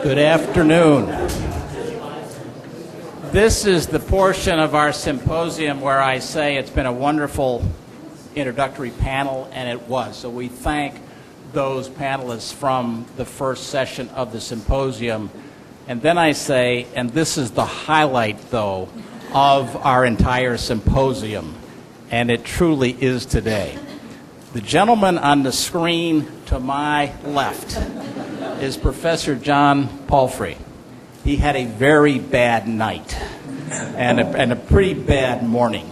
Good afternoon. This is the portion of our symposium where I say it's been a wonderful introductory panel, and it was. So we thank those panelists from the first session of the symposium. And then I say, and this is the highlight, though, of our entire symposium, and it truly is today. The gentleman on the screen to my left is Professor John Palfrey. He had a very bad night and a pretty bad morning.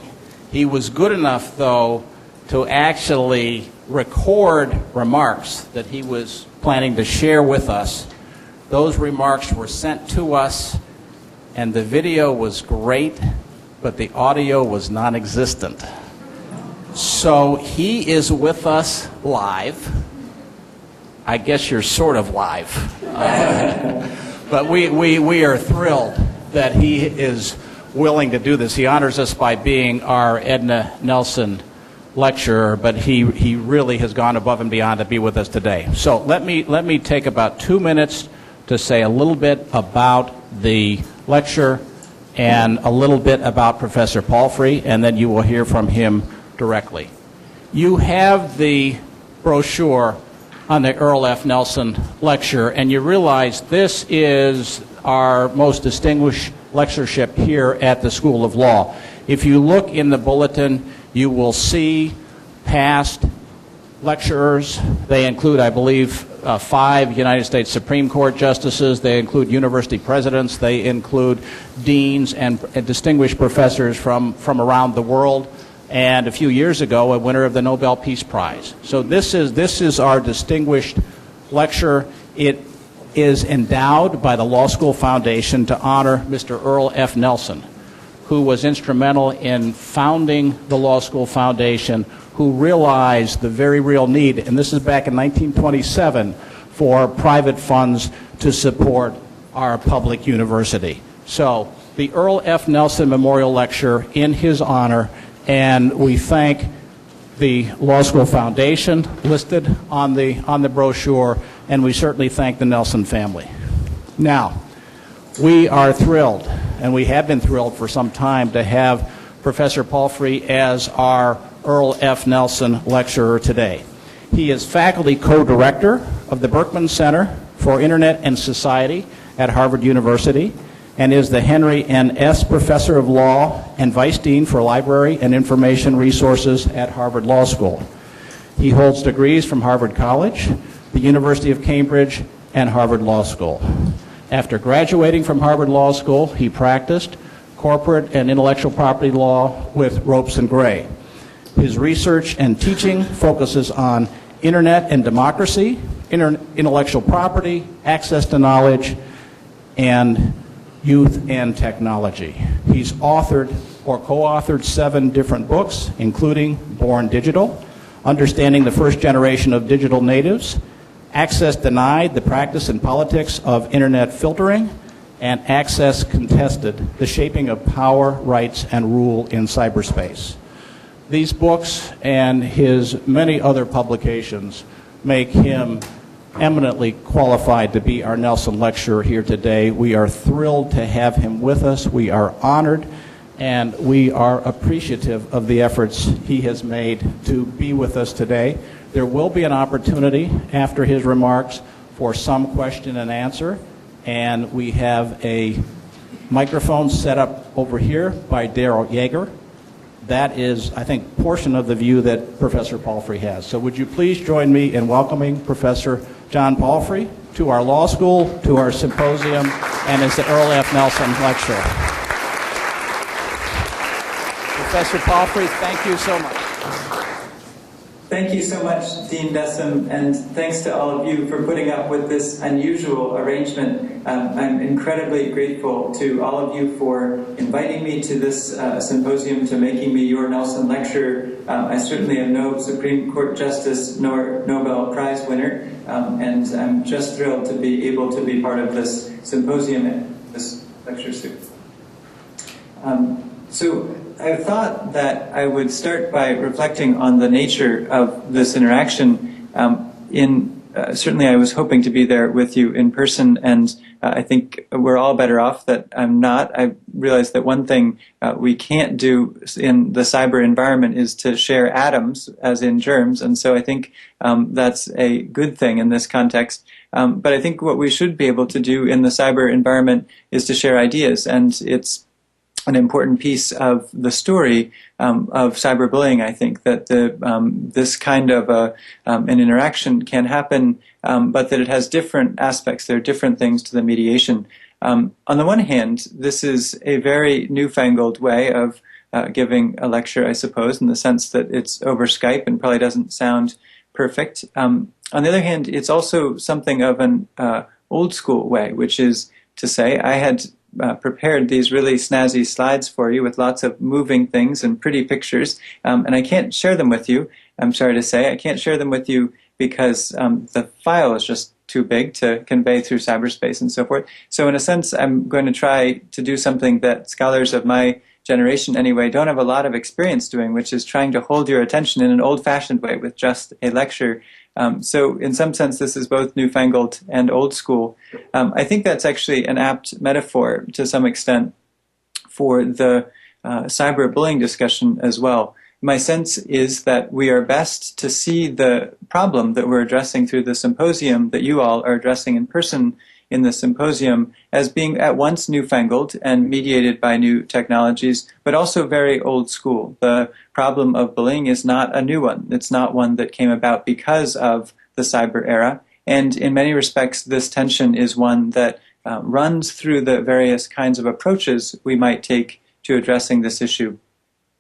He was good enough, though, to actually record remarks that he was planning to share with us. Those remarks were sent to us, and the video was great, but the audio was non-existent. So he is with us live. I guess you're sort of live. But we are thrilled that he is willing to do this. He honors us by being our Edna Nelson lecturer, but he really has gone above and beyond to be with us today. So let me take about 2 minutes to say a little bit about the lecture and a little bit about Professor Palfrey, and then you will hear from him directly. You have the brochure on the Earl F. Nelson lecture, and you realize this is our most distinguished lectureship here at the School of Law. If you look in the bulletin, you will see past lecturers. They include, I believe, 5 United States Supreme Court justices. They include university presidents. They include deans and distinguished professors from around the world. And a few years ago, a winner of the Nobel Peace Prize. So this is our distinguished lecture. It is endowed by the Law School Foundation to honor Mr. Earl F. Nelson, who was instrumental in founding the Law School Foundation, who realized the very real need, and this is back in 1927, for private funds to support our public university. So the Earl F. Nelson Memorial Lecture in his honor, and we thank the Law School Foundation listed on the brochure, and we certainly thank the Nelson family. Now, we are thrilled, and we have been thrilled for some time, to have Professor Palfrey as our Earl F. Nelson lecturer today. He is faculty co-director of the Berkman Center for Internet and Society at Harvard University, and is the Henry N. S. Professor of Law and Vice Dean for Library and Information Resources at Harvard Law School. He holds degrees from Harvard College, the University of Cambridge, and Harvard Law School. After graduating from Harvard Law School, he practiced corporate and intellectual property law with Ropes and Gray. His research and teaching focuses on internet and democracy, intellectual property, access to knowledge, and youth and technology. He's authored or co-authored 7 different books, including Born Digital, Understanding the First Generation of Digital Natives, Access Denied, The Practice and Politics of Internet Filtering, and Access Contested, The Shaping of Power, Rights, and Rule in Cyberspace. These books and his many other publications make him eminently qualified to be our Nelson lecturer here today. We are thrilled to have him with us. We are honored, and we are appreciative of the efforts he has made to be with us today. There will be an opportunity after his remarks for some question and answer, and we have a microphone set up over here by Daryl Yeager. That is, I think, a portion of the view that Professor Palfrey has. So would you please join me in welcoming Professor John Palfrey to our law school, to our symposium, and as the Earl F. Nelson lecturer. Professor Palfrey, thank you so much. Thank you so much, Dean Dessem, and thanks to all of you for putting up with this unusual arrangement. I'm incredibly grateful to all of you for inviting me to this symposium, to making me your Nelson lecturer. I certainly am no Supreme Court justice nor Nobel Prize winner, and I'm just thrilled to be able to be part of this symposium and this lecture series. So I thought that I would start by reflecting on the nature of this interaction. In certainly I was hoping to be there with you in person, and I think we're all better off that I'm not. I realize that one thing we can't do in the cyber environment is to share atoms, as in germs, and so I think that's a good thing in this context. But I think what we should be able to do in the cyber environment is to share ideas, and it's an important piece of the story of cyberbullying. I think that this kind of an interaction can happen, but that it has different aspects. There are different things to the mediation. On the one hand, this is a very newfangled way of giving a lecture, I suppose, in the sense that it's over Skype and probably doesn't sound perfect. On the other hand, it's also something of an old school way, which is to say I had prepared these really snazzy slides for you with lots of moving things and pretty pictures, and I can't share them with you. I'm sorry to say I can't share them with you because the file is just too big to convey through cyberspace and so forth. So in a sense, I'm going to try to do something that scholars of my generation anyway don't have a lot of experience doing, which is trying to hold your attention in an old-fashioned way with just a lecture. So in some sense, this is both newfangled and old school. I think that's actually an apt metaphor to some extent for the cyberbullying discussion as well. My sense is that we are best to see the problem that we're addressing through the symposium that you all are addressing in person in the symposium as being at once newfangled and mediated by new technologies, but also very old school. The problem of bullying is not a new one. It's not one that came about because of the cyber era. And in many respects, this tension is one that runs through the various kinds of approaches we might take to addressing this issue.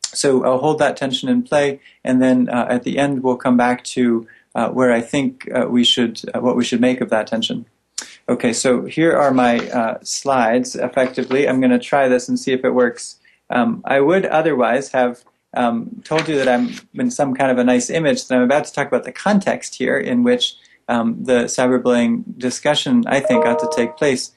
So I'll hold that tension in play, and then at the end we'll come back to where I think what we should make of that tension. Okay, so here are my slides, effectively. I'm going to try this and see if it works. I would otherwise have told you that I'm in some kind of a nice image, that I'm about to talk about the context here in which the cyberbullying discussion, I think, ought to take place.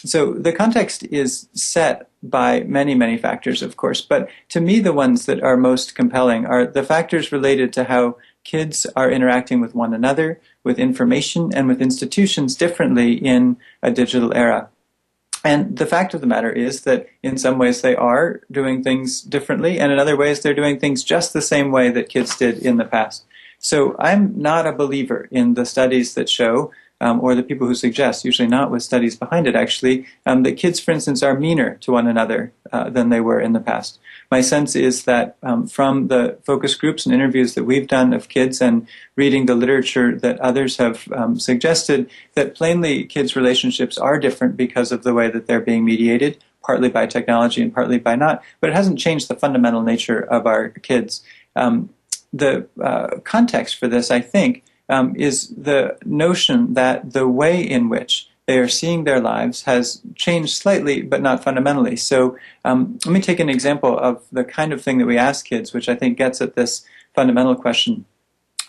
So the context is set by many, many factors, of course, but to me the ones that are most compelling are the factors related to how kids are interacting with one another, with information, and with institutions differently in a digital era. And the fact of the matter is that in some ways they are doing things differently, and in other ways they're doing things just the same way that kids did in the past. So I'm not a believer in the studies that show, or the people who suggest, usually not with studies behind it actually, that kids, for instance, are meaner to one another than they were in the past. My sense is that from the focus groups and interviews that we've done of kids and reading the literature that others have suggested, that plainly kids' relationships are different because of the way that they're being mediated, partly by technology and partly by not, but it hasn't changed the fundamental nature of our kids. The context for this, I think, is the notion that the way in which they are seeing their lives has changed slightly, but not fundamentally. So let me take an example of the kind of thing that we ask kids, which I think gets at this fundamental question.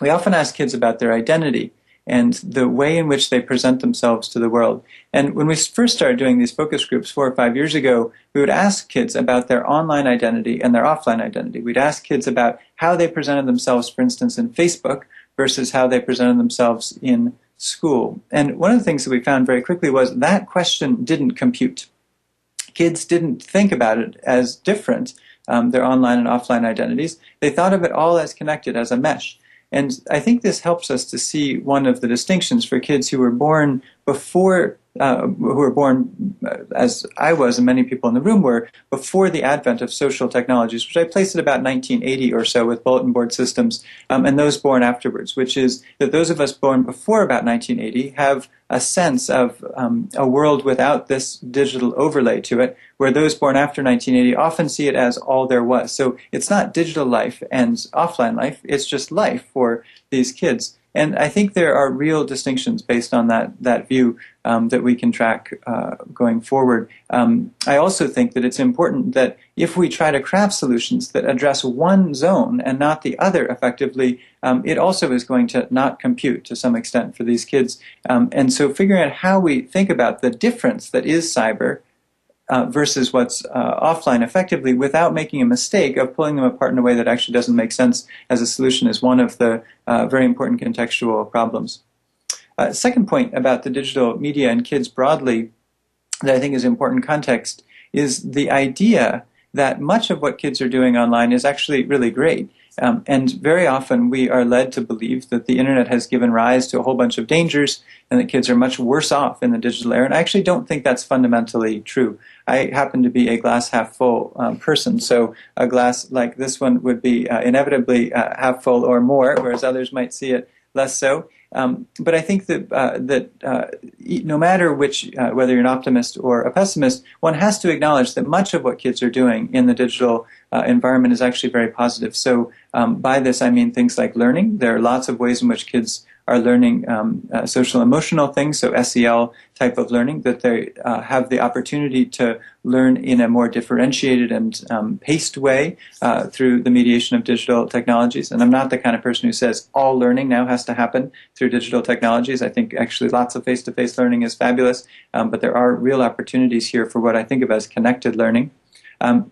We often ask kids about their identity and the way in which they present themselves to the world. And when we first started doing these focus groups 4 or 5 years ago, we would ask kids about their online identity and their offline identity. We'd ask kids about how they presented themselves, for instance, in Facebook versus how they presented themselves in school. And one of the things that we found very quickly was that question didn't compute. Kids didn't think about it as different, their online and offline identities. They thought of it all as connected, as a mesh. And I think this helps us to see one of the distinctions for kids who were born before, as I was and many people in the room were, before the advent of social technologies, which I placed at about 1980 or so with bulletin board systems, and those born afterwards, which is that those of us born before about 1980 have a sense of a world without this digital overlay to it, where those born after 1980 often see it as all there was. So it's not digital life and offline life, it's just life for these kids. And I think there are real distinctions based on that view that we can track going forward. I also think that it's important that if we try to craft solutions that address one zone and not the other effectively, it also is going to not compute to some extent for these kids. And so figuring out how we think about the difference that is cyber versus what's offline effectively without making a mistake of pulling them apart in a way that actually doesn't make sense as a solution is one of the very important contextual problems. Second point about the digital media and kids broadly that I think is important context is the idea that much of what kids are doing online is actually really great. And very often we are led to believe that the internet has given rise to a whole bunch of dangers and that kids are much worse off in the digital era. And I actually don't think that's fundamentally true. I happen to be a glass half full person, so a glass like this one would be inevitably half full or more, whereas others might see it less so. But I think that no matter which, whether you're an optimist or a pessimist, one has to acknowledge that much of what kids are doing in the digital environment is actually very positive. So by this I mean things like learning. There are lots of ways in which kids are learning social emotional things, so SEL type of learning, that they have the opportunity to learn in a more differentiated and paced way through the mediation of digital technologies. And I'm not the kind of person who says all learning now has to happen through digital technologies. I think actually lots of face-to-face learning is fabulous, but there are real opportunities here for what I think of as connected learning.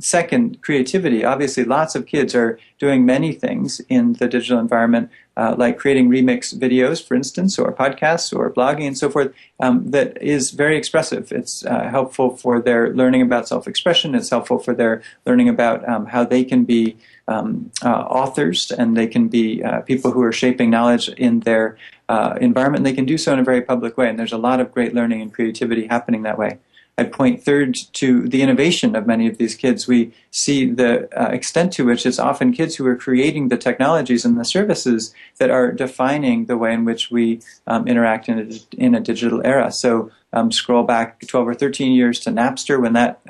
Second, creativity. Obviously, lots of kids are doing many things in the digital environment, like creating remix videos, for instance, or podcasts, or blogging, and so forth, that is very expressive. It's helpful for their learning about self-expression. It's helpful for their learning about how they can be authors, and they can be people who are shaping knowledge in their environment, and they can do so in a very public way. And there's a lot of great learning and creativity happening that way. I'd point third to the innovation of many of these kids. We see the extent to which it's often kids who are creating the technologies and the services that are defining the way in which we interact in a digital era. So scroll back 12 or 13 years to Napster. When that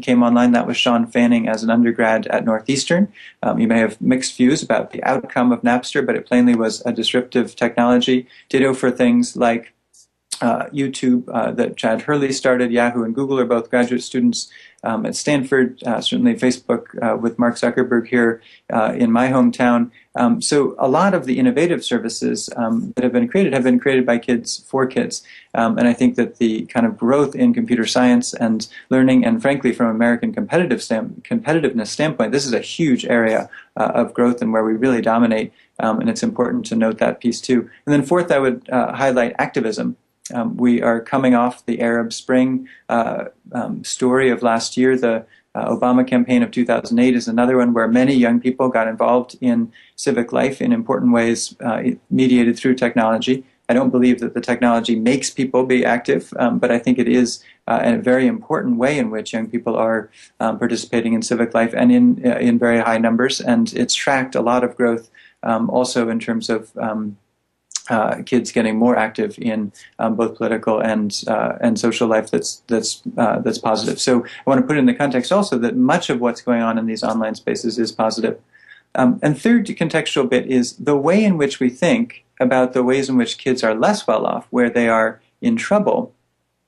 came online, that was Sean Fanning as an undergrad at Northeastern. You may have mixed views about the outcome of Napster, but it plainly was a disruptive technology. Ditto for things like YouTube that Chad Hurley started. Yahoo and Google are both graduate students at Stanford. Certainly Facebook with Mark Zuckerberg here in my hometown. So a lot of the innovative services that have been created by kids for kids. And I think that the kind of growth in computer science and learning, and frankly from American competitiveness standpoint, this is a huge area of growth and where we really dominate. And it's important to note that piece too. And then fourth, I would highlight activism. We are coming off the Arab Spring story of last year. The Obama campaign of 2008 is another one where many young people got involved in civic life in important ways mediated through technology. I don't believe that the technology makes people be active, but I think it is a very important way in which young people are participating in civic life, and in very high numbers. And it's tracked a lot of growth also in terms of kids getting more active in both political and social life that's positive. So I want to put it in the context also that much of what's going on in these online spaces is positive. And third contextual bit is the way in which we think about the ways in which kids are less well off, where they are in trouble,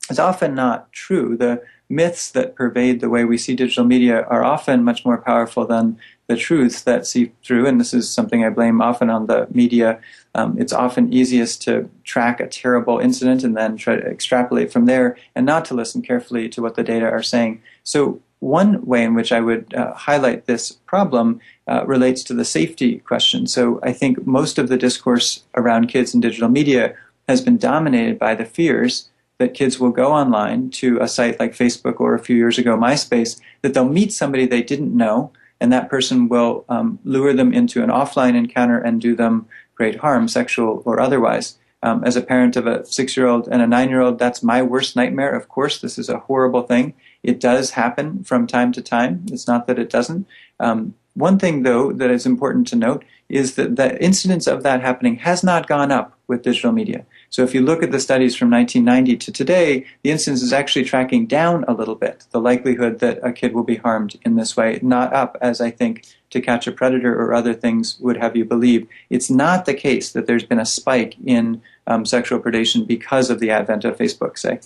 is often not true. The myths that pervade the way we see digital media are often much more powerful than the truths that seep through, and this is something I blame often on the media. It's often easiest to track a terrible incident and then try to extrapolate from there and not to listen carefully to what the data are saying. So one way in which I would highlight this problem relates to the safety question. So I think most of the discourse around kids and digital media has been dominated by the fears that kids will go online to a site like Facebook, or a few years ago MySpace, that they'll meet somebody they didn't know, and that person will lure them into an offline encounter and do them great harm, sexual or otherwise. As a parent of a 6-year-old and a 9-year-old, that's my worst nightmare. Of course, this is a horrible thing. It does happen from time to time. It's not that it doesn't. One thing, though, that is important to note is that the incidence of that happening has not gone up with digital media. So if you look at the studies from 1990 to today, the incidence is actually tracking down a little bit, the likelihood that a kid will be harmed in this way, not up, as I think To Catch a Predator or other things would have you believe. It's not the case that there's been a spike in sexual predation because of the advent of Facebook, say.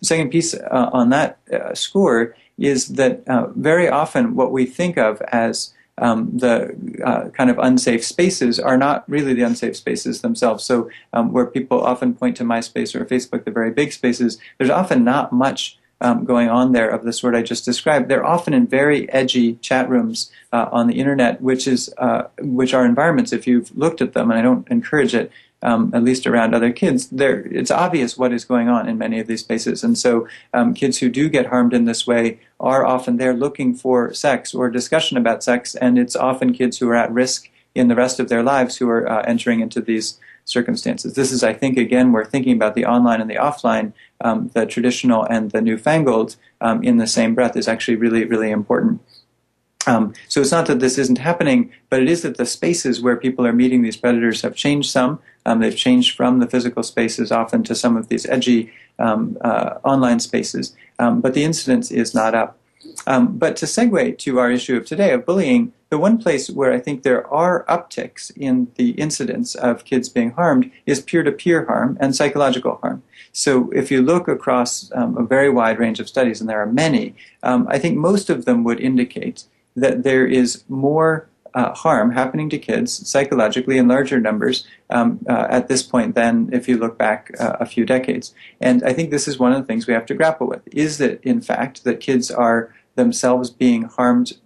Second piece on that score is that very often what we think of as the kind of unsafe spaces are not really the unsafe spaces themselves. So where people often point to MySpace or Facebook, the very big spaces, there's often not much going on there of the sort I just described. They're often in very edgy chat rooms on the internet, which are environments, if you've looked at them, and I don't encourage it, at least around other kids, it's obvious what is going on in many of these spaces. And so kids who do get harmed in this way are often there looking for sex or discussion about sex, and it's often kids who are at risk in the rest of their lives who are entering into these circumstances. This is, I think, again, we're thinking about the online and the offline, the traditional and the newfangled in the same breath is actually really, really important. So it's not that this isn't happening, but it is that the spaces where people are meeting these predators have changed some. They've changed from the physical spaces often to some of these edgy online spaces, but the incidence is not up. But to segue to our issue of today of bullying, the one place where I think there are upticks in the incidence of kids being harmed is peer-to-peer harm and psychological harm. So if you look across a very wide range of studies, and there are many, I think most of them would indicate that there is more harm happening to kids psychologically in larger numbers at this point than if you look back a few decades. And I think this is one of the things we have to grapple with. Is that, in fact, that kids are themselves being harmed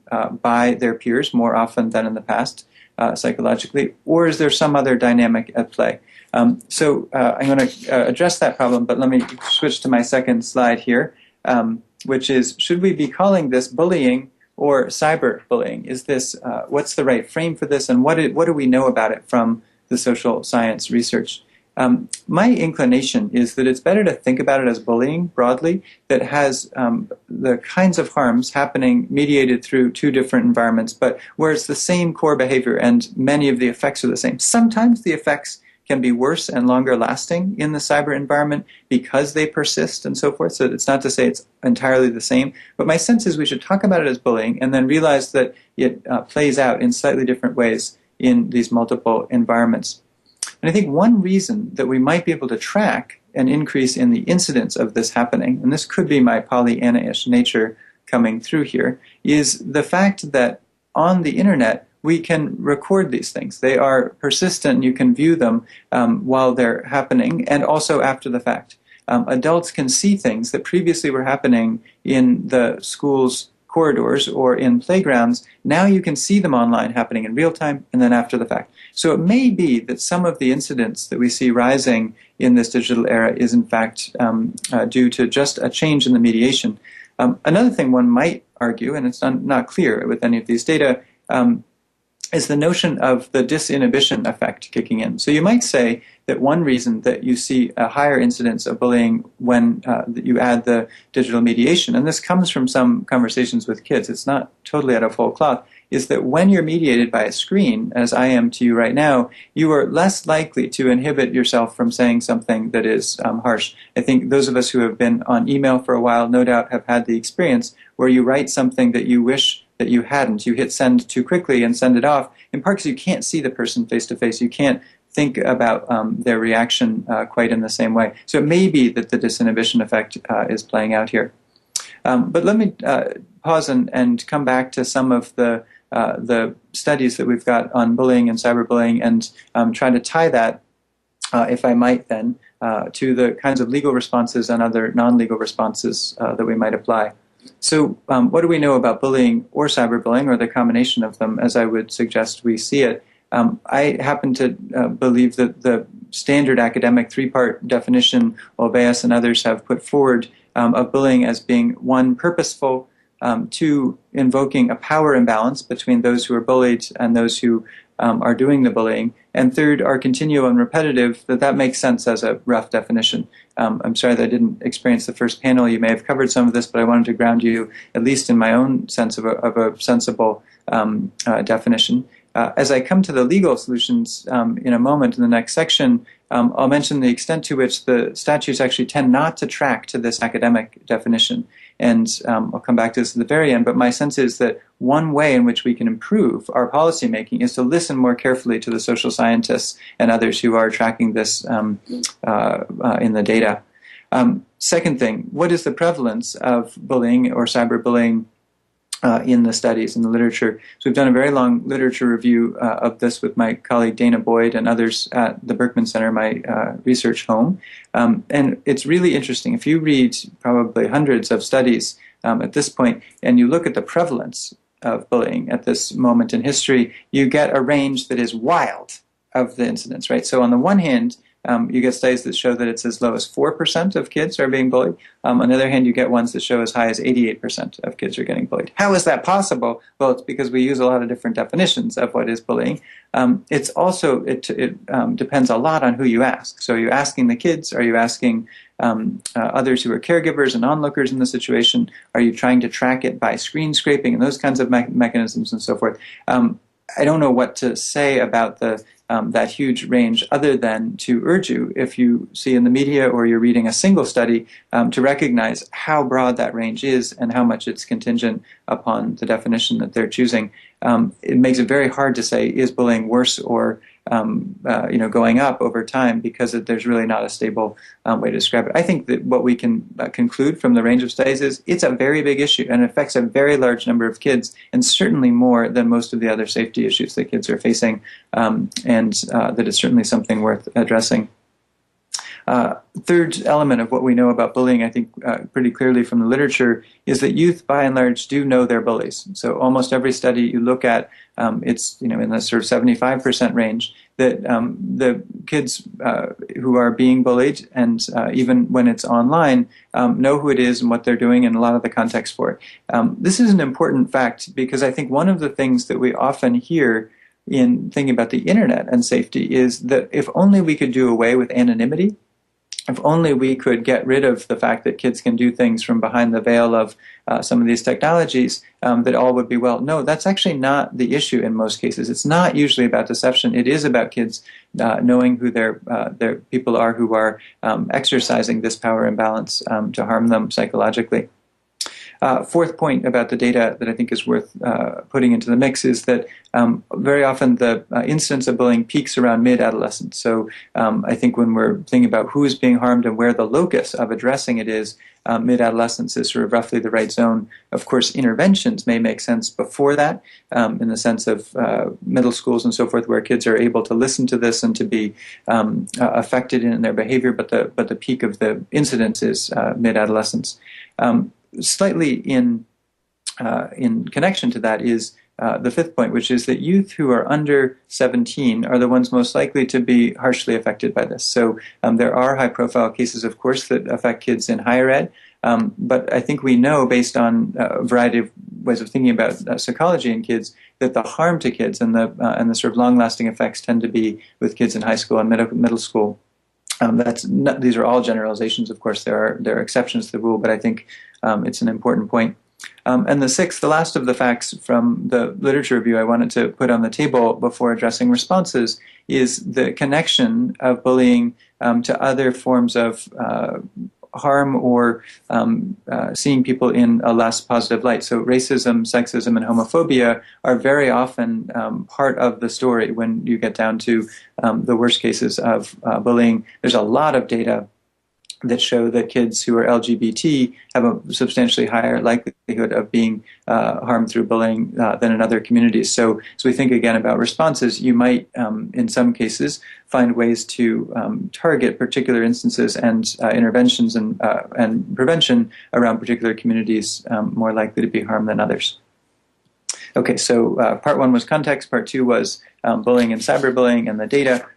by their peers more often than in the past psychologically, or is there some other dynamic at play? So I'm going to address that problem, but let me switch to my second slide here, which is, should we be calling this bullying or cyberbullying? Is this what's the right frame for this, and what do we know about it from the social science research? My inclination is that it's better to think about it as bullying broadly that has the kinds of harms happening mediated through two different environments, but where it's the same core behavior and many of the effects are the same. Sometimes the effects can be worse and longer lasting in the cyber environment because they persist and so forth. So it's not to say it's entirely the same, but my sense is we should talk about it as bullying and then realize that it plays out in slightly different ways in these multiple environments. And I think one reason that we might be able to track an increase in the incidence of this happening, and this could be my Pollyanna-ish nature coming through here, is the fact that on the internet we can record these things. They are persistent. You can view them while they're happening and also after the fact. Adults can see things that previously were happening in the school's corridors or in playgrounds. Now you can see them online happening in real time and then after the fact. So it may be that some of the incidents that we see rising in this digital era is in fact due to just a change in the mediation. Another thing one might argue, and it's not clear with any of these data, is the notion of the disinhibition effect kicking in. So you might say that one reason that you see a higher incidence of bullying when you add the digital mediation, and this comes from some conversations with kids, it's not totally out of whole cloth, is that when you're mediated by a screen, as I am to you right now, you are less likely to inhibit yourself from saying something that is harsh. I think those of us who have been on email for a while no doubt have had the experience where you write something that you wish that you hadn't. You hit send too quickly and send it off, in part because you can't see the person face to face. You can't think about their reaction quite in the same way. So it may be that the disinhibition effect is playing out here. But let me pause and come back to some of the studies that we've got on bullying and cyberbullying and try to tie that, if I might then, to the kinds of legal responses and other non-legal responses that we might apply. So what do we know about bullying or cyberbullying, or the combination of them, as I would suggest we see it? I happen to believe that the standard academic three-part definition Olbeas and others have put forward of bullying as being, one, purposeful, two, invoking a power imbalance between those who are bullied and those who are doing the bullying, and third, are continual and repetitive, that makes sense as a rough definition. I'm sorry that I didn't experience the first panel. You may have covered some of this, but I wanted to ground you, at least in my own sense of a sensible definition. As I come to the legal solutions in a moment in the next section, I'll mention the extent to which the statutes actually tend not to track to this academic definition. And I'll come back to this at the very end, but my sense is that one way in which we can improve our policymaking is to listen more carefully to the social scientists and others who are tracking this in the data. Second thing, what is the prevalence of bullying or cyberbullying in the studies, in the literature? So we've done a very long literature review of this with my colleague Dana Boyd and others at the Berkman Center, my research home. And it's really interesting. If you read probably hundreds of studies at this point, and you look at the prevalence of bullying at this moment in history, you get a range that is wild. of the incidents, right? So on the one hand, you get studies that show that it's as low as 4% of kids are being bullied. On the other hand, you get ones that show as high as 88% of kids are getting bullied. How is that possible? Well, it's because we use a lot of different definitions of what is bullying. It's also, it depends a lot on who you ask. So are you asking the kids? Are you asking others who are caregivers and onlookers in the situation? Are you trying to track it by screen scraping and those kinds of mechanisms and so forth? I don't know what to say about that huge range other than to urge you, if you see in the media or you're reading a single study, to recognize how broad that range is and how much it's contingent upon the definition that they're choosing. It makes it very hard to say, is bullying worse or going up over time, because there's really not a stable way to describe it. I think that what we can conclude from the range of studies is it's a very big issue and it affects a very large number of kids, and certainly more than most of the other safety issues that kids are facing, and that it's certainly something worth addressing. Third element of what we know about bullying, I think pretty clearly from the literature, is that youth by and large do know their bullies. So almost every study you look at, it's in the sort of 75% range, that the kids who are being bullied, and even when it's online, know who it is and what they're doing and a lot of the context for it. This is an important fact because I think one of the things that we often hear in thinking about the internet and safety is that if only we could do away with anonymity, if only we could get rid of the fact that kids can do things from behind the veil of some of these technologies, that all would be well. No, that's actually not the issue in most cases. It's not usually about deception. It is about kids knowing who their people are who are exercising this power imbalance to harm them psychologically. Fourth point about the data that I think is worth putting into the mix is that very often the incidence of bullying peaks around mid-adolescence. So I think when we're thinking about who is being harmed and where the locus of addressing it is, mid-adolescence is sort of roughly the right zone. Of course, interventions may make sense before that, in the sense of middle schools and so forth, where kids are able to listen to this and to be affected in their behavior, but the peak of the incidence is mid-adolescence. Slightly in connection to that is the fifth point, which is that youth who are under 17 are the ones most likely to be harshly affected by this. So there are high-profile cases, of course, that affect kids in higher ed, but I think we know, based on a variety of ways of thinking about psychology in kids, that the harm to kids and the sort of long-lasting effects tend to be with kids in high school and middle school. These are all generalizations, of course. There are exceptions to the rule, but I think it's an important point. And the last of the facts from the literature review I wanted to put on the table before addressing responses is the connection of bullying to other forms of harm or seeing people in a less positive light. So racism, sexism, and homophobia are very often part of the story when you get down to the worst cases of bullying. There's a lot of data that show that kids who are LGBT have a substantially higher likelihood of being harmed through bullying than in other communities. So as we think again about responses, you might, in some cases, find ways to target particular instances and interventions and prevention around particular communities more likely to be harmed than others. Okay, so part one was context, part two was bullying and cyberbullying and the data.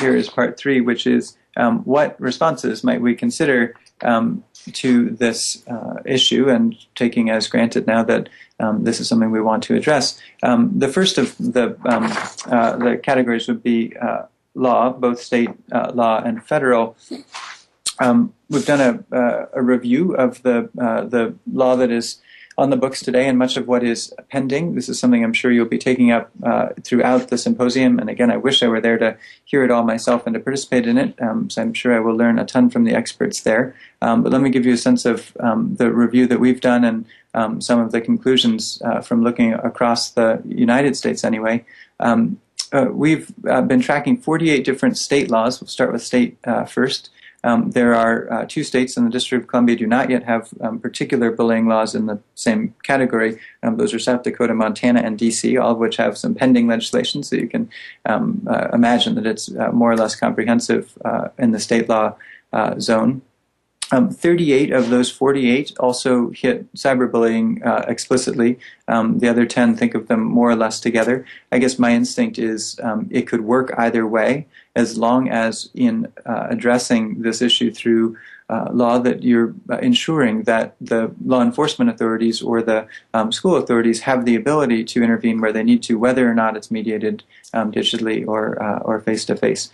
Here is part three, which is what responses might we consider to this issue, and taking as granted now that this is something we want to address. The first of the categories would be law, both state law and federal. We've done a review of the law that is on the books today and much of what is pending. This is something I'm sure you'll be taking up throughout the symposium. And again, I wish I were there to hear it all myself and to participate in it. So I'm sure I will learn a ton from the experts there. But let me give you a sense of the review that we've done and some of the conclusions from looking across the United States anyway. We've been tracking 48 different state laws. We'll start with state first. There are 2 states in the District of Columbia do not yet have particular bullying laws in the same category. Those are South Dakota, Montana, and D.C., all of which have some pending legislation, so you can imagine that it's more or less comprehensive in the state law zone. 38 of those 48 also hit cyberbullying explicitly. The other 10 think of them more or less together. I guess my instinct is it could work either way, as long as in addressing this issue through law, that you're ensuring that the law enforcement authorities or the school authorities have the ability to intervene where they need to, whether or not it's mediated digitally or face-to-face.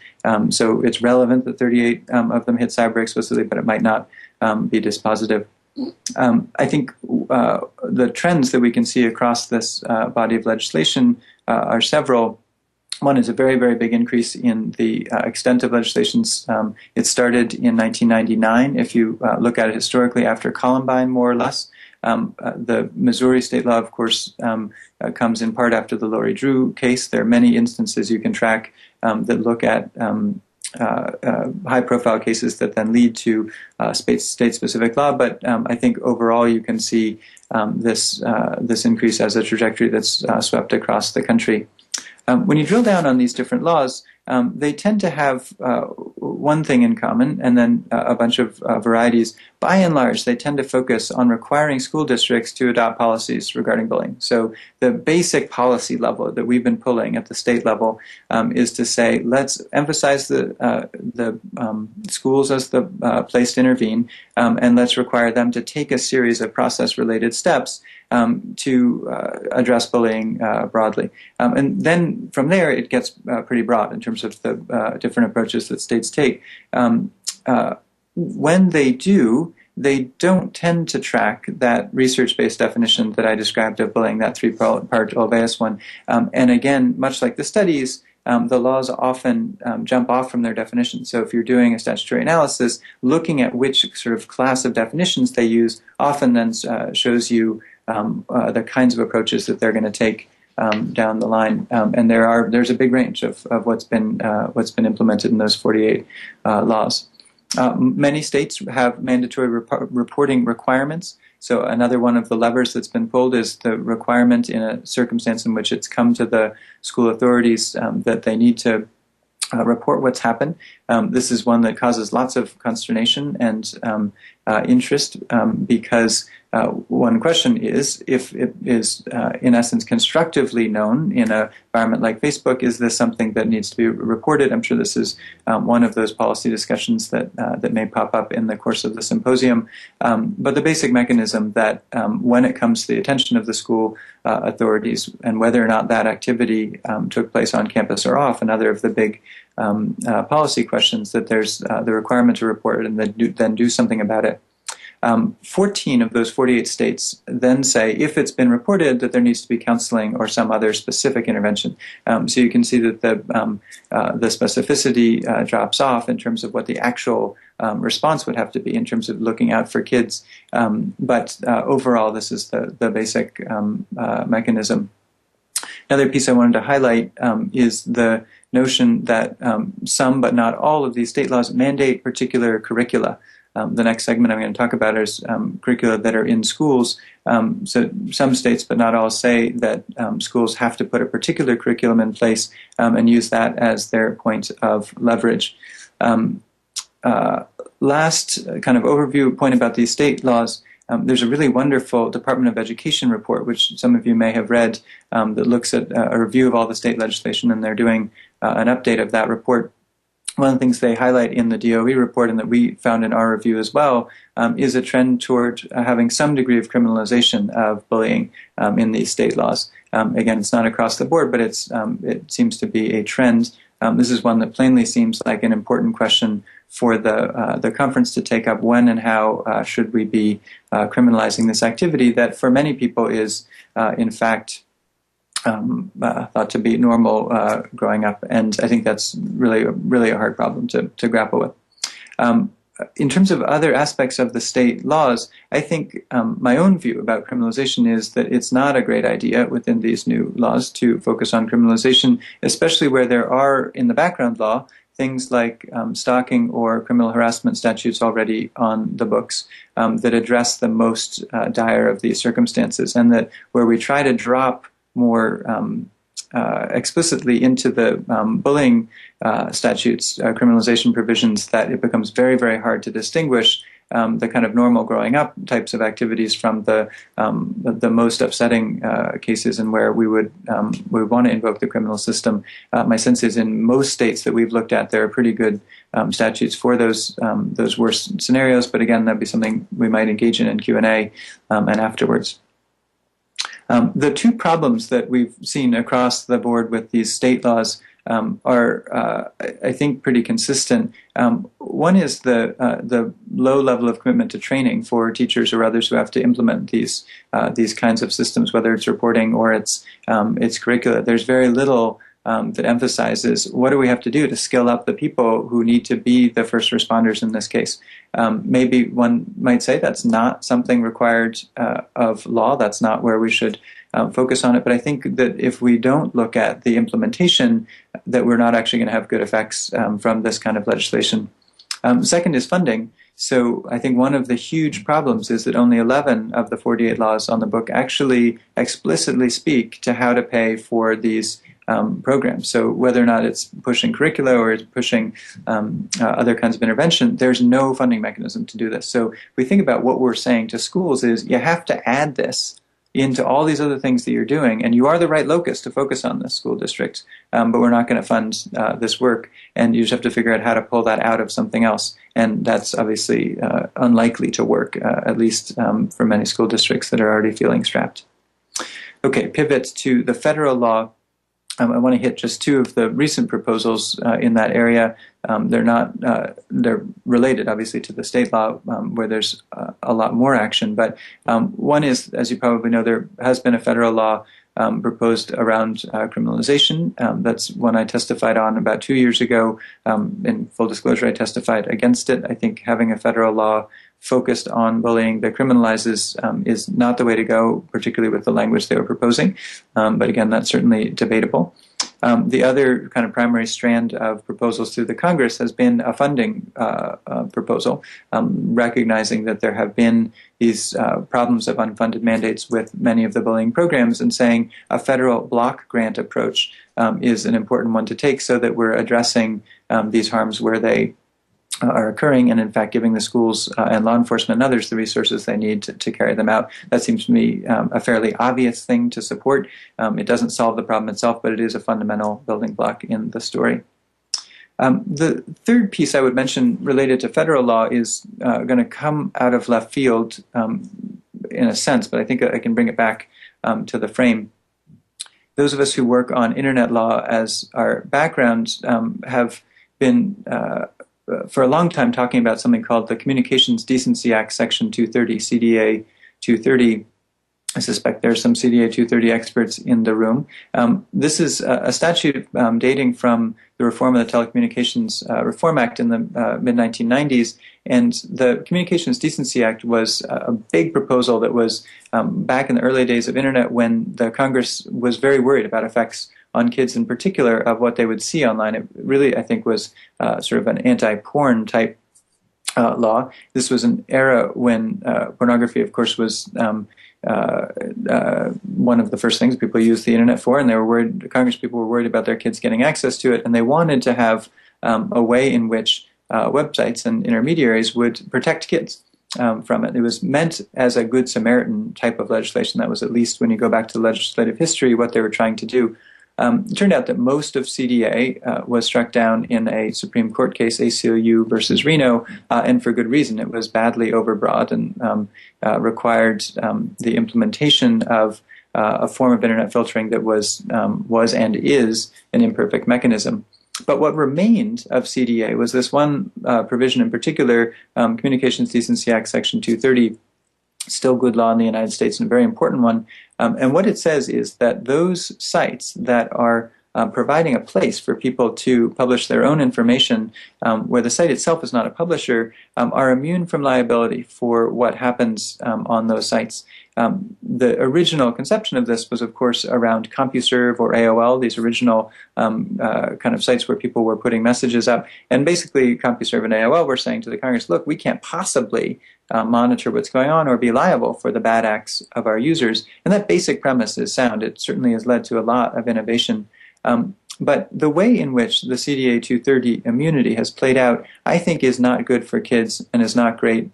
So it's relevant that 38 of them hit cyber explicitly, but it might not be dispositive. I think the trends that we can see across this body of legislation are several. One is a very, very big increase in the extent of legislations. It started in 1999. If you look at it historically, after Columbine, more or less. The Missouri state law, of course, comes in part after the Lori Drew case. There are many instances you can track that look at high-profile cases that then lead to state-specific law. But I think overall you can see this increase as a trajectory that's swept across the country. When you drill down on these different laws, they tend to have one thing in common, and then a bunch of varieties. By and large, they tend to focus on requiring school districts to adopt policies regarding bullying. So the basic policy level that we've been pulling at the state level is to say, let's emphasize the schools as the place to intervene, and let's require them to take a series of process-related steps to address bullying broadly. And then from there, it gets pretty broad in terms of the different approaches that states take. When they do, they don't tend to track that research-based definition that I described of bullying, that three-part Olveus one. And again, much like the studies, the laws often jump off from their definition. So if you're doing a statutory analysis, looking at which sort of class of definitions they use often then shows you the kinds of approaches that they're going to take down the line. And there's a big range of what's been implemented in those 48 laws. Many states have mandatory reporting requirements. So another one of the levers that's been pulled is the requirement in a circumstance in which it's come to the school authorities that they need to report what's happened. This is one that causes lots of consternation and interest because one question is, if it is in essence constructively known in an environment like Facebook, is this something that needs to be reported? I'm sure this is one of those policy discussions that may pop up in the course of the symposium. But the basic mechanism that when it comes to the attention of the school authorities and whether or not that activity took place on campus or off, another of the big policy questions, that there's the requirement to report and then do something about it. 14 of those 48 states then say, if it's been reported, that there needs to be counseling or some other specific intervention. So you can see that the specificity drops off in terms of what the actual response would have to be in terms of looking out for kids. But overall, this is the basic mechanism. Another piece I wanted to highlight is the notion that some but not all of these state laws mandate particular curricula. The next segment I'm going to talk about is curricula that are in schools. So some states, but not all, say that schools have to put a particular curriculum in place and use that as their point of leverage. Last kind of overview point about these state laws. There's a really wonderful Department of Education report, which some of you may have read, that looks at a review of all the state legislation, and they're doing an update of that report. One of the things they highlight in the DOE report, and that we found in our review as well, is a trend toward having some degree of criminalization of bullying in these state laws. Again, it's not across the board, but it seems to be a trend. This is one that plainly seems like an important question for the conference to take up. When and how should we be criminalizing this activity that for many people is, in fact, thought to be normal growing up, and I think that's really a hard problem to grapple with. In terms of other aspects of the state laws, I think my own view about criminalization is that it's not a great idea within these new laws to focus on criminalization, especially where there are in the background law things like stalking or criminal harassment statutes already on the books that address the most dire of these circumstances, and that where we try to drop more explicitly into the bullying statutes, criminalization provisions, that it becomes very, very hard to distinguish the kind of normal growing up types of activities from the most upsetting cases and where we would want to invoke the criminal system. My sense is in most states that we've looked at, there are pretty good statutes for those worst scenarios. But again, that'd be something we might engage in Q&A and afterwards. The two problems that we've seen across the board with these state laws are, I think, pretty consistent. One is the low level of commitment to training for teachers or others who have to implement these kinds of systems, whether it's reporting or it's curricula. There's very little that emphasizes what do we have to do to skill up the people who need to be the first responders in this case. Maybe one might say that's not something required of law. That's not where we should focus on it. But I think that if we don't look at the implementation, that we're not actually going to have good effects from this kind of legislation. Second is funding. So I think one of the huge problems is that only 11 of the 48 laws on the book actually explicitly speak to how to pay for these programs. So whether or not it's pushing curricula or it's pushing other kinds of intervention, there's no funding mechanism to do this. So we think about what we're saying to schools is you have to add this into all these other things that you're doing, and you are the right locus to focus on this school district, but we're not going to fund this work, and you just have to figure out how to pull that out of something else, and that's obviously unlikely to work, at least for many school districts that are already feeling strapped. Okay, pivot to the federal law. I want to hit just two of the recent proposals in that area. They're related, obviously, to the state law, where there's a lot more action. But one is, as you probably know, there has been a federal law proposed around criminalization. That's one I testified on about 2 years ago. In full disclosure, I testified against it. I think having a federal law focused on bullying that criminalizes is not the way to go, particularly with the language they were proposing. But again, that's certainly debatable. The other kind of primary strand of proposals through the Congress has been a funding proposal, recognizing that there have been these problems of unfunded mandates with many of the bullying programs, and saying a federal block grant approach is an important one to take so that we're addressing these harms where they are occurring, and in fact giving the schools and law enforcement and others the resources they need to carry them out. That seems to me a fairly obvious thing to support. It doesn't solve the problem itself, but it is a fundamental building block in the story. The third piece I would mention related to federal law is going to come out of left field in a sense, but I think I can bring it back to the frame. Those of us who work on internet law as our background have been for a long time talking about something called the Communications Decency Act, Section 230, CDA 230. I suspect there are some CDA 230 experts in the room. This is a statute dating from the reform of the Telecommunications Reform Act in the mid-1990s, and the Communications Decency Act was a big proposal that was back in the early days of Internet, when the Congress was very worried about effects on kids in particular of what they would see online. It really, I think, was sort of an anti-porn type law. This was an era when pornography, of course, was one of the first things people used the internet for, and they were worried. Congress people were worried about their kids getting access to it, and they wanted to have a way in which websites and intermediaries would protect kids from it. It was meant as a Good Samaritan type of legislation. That was, at least when you go back to legislative history, what they were trying to do. It turned out that most of CDA was struck down in a Supreme Court case, ACLU versus Reno, and for good reason. It was badly overbroad and required the implementation of a form of internet filtering that was and is an imperfect mechanism. But what remained of CDA was this one provision in particular, Communications Decency Act, Section 230, still good law in the United States and a very important one. And what it says is that those sites that are providing a place for people to publish their own information, where the site itself is not a publisher, are immune from liability for what happens on those sites. The original conception of this was, of course, around CompuServe or AOL, these original kind of sites where people were putting messages up. And basically, CompuServe and AOL were saying to the Congress, look, we can't possibly monitor what's going on or be liable for the bad acts of our users. And that basic premise is sound. It certainly has led to a lot of innovation. But the way in which the CDA 230 immunity has played out, I think, is not good for kids and is not great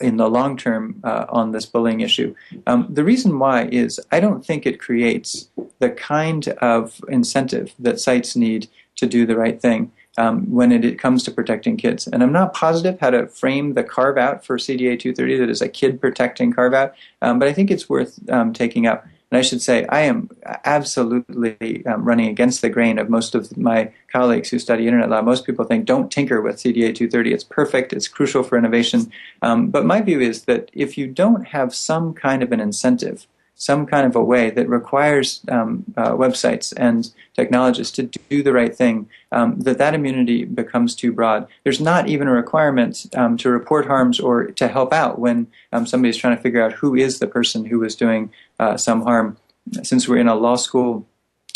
in the long term on this bullying issue. The reason why is I don't think it creates the kind of incentive that sites need to do the right thing when it comes to protecting kids. And I'm not positive how to frame the carve-out for CDA 230 that is a kid-protecting carve-out, but I think it's worth taking up. And I should say, I am absolutely running against the grain of most of my colleagues who study internet law. Most people think, don't tinker with CDA 230. It's perfect. It's crucial for innovation. But my view is that if you don't have some kind of an incentive, some kind of a way that requires websites and technologists to do the right thing, that immunity becomes too broad. There's not even a requirement to report harms or to help out when somebody's trying to figure out who is the person who was doing some harm. Since we're in a law school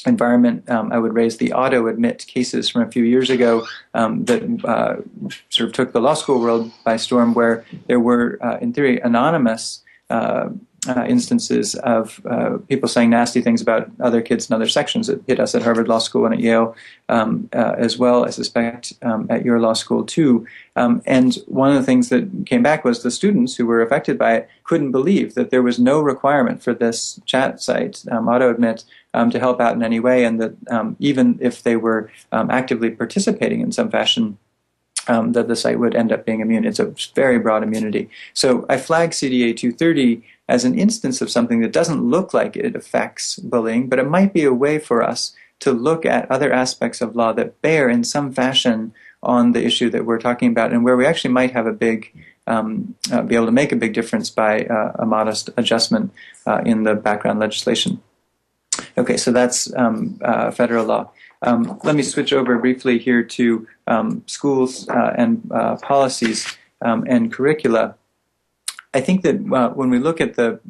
environment, I would raise the auto-admit cases from a few years ago that sort of took the law school world by storm, where there were, in theory, anonymous instances of people saying nasty things about other kids in other sections. It hit us at Harvard Law School and at Yale as well, I suspect, at your law school too. And one of the things that came back was the students who were affected by it couldn't believe that there was no requirement for this chat site, AutoAdmit, to help out in any way, and that even if they were actively participating in some fashion, that the site would end up being immune. It's a very broad immunity. So I flag CDA 230 as an instance of something that doesn't look like it affects bullying, but it might be a way for us to look at other aspects of law that bear in some fashion on the issue that we're talking about, and where we actually might have a big, be able to make a big difference by a modest adjustment in the background legislation. Okay, so that's federal law. Let me switch over briefly here to schools and policies and curricula. I think that when we look at the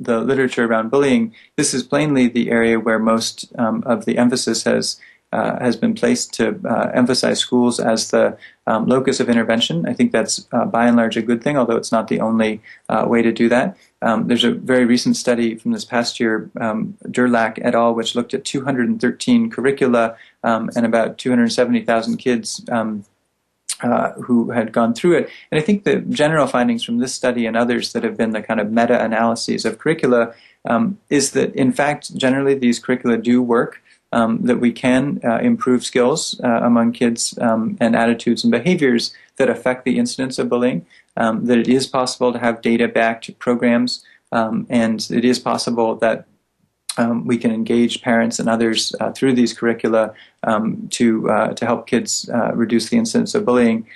literature around bullying, this is plainly the area where most of the emphasis has been placed to emphasize schools as the locus of intervention. I think that's by and large a good thing, although it's not the only way to do that. There's a very recent study from this past year, Durlac et al., which looked at 213 curricula and about 270,000 kids who had gone through it. And I think the general findings from this study and others that have been the kind of meta-analyses of curricula is that, in fact, generally these curricula do work, that we can improve skills among kids and attitudes and behaviors that affect the incidence of bullying, that it is possible to have data-backed programs, and it is possible that we can engage parents and others through these curricula to help kids reduce the incidence of bullying.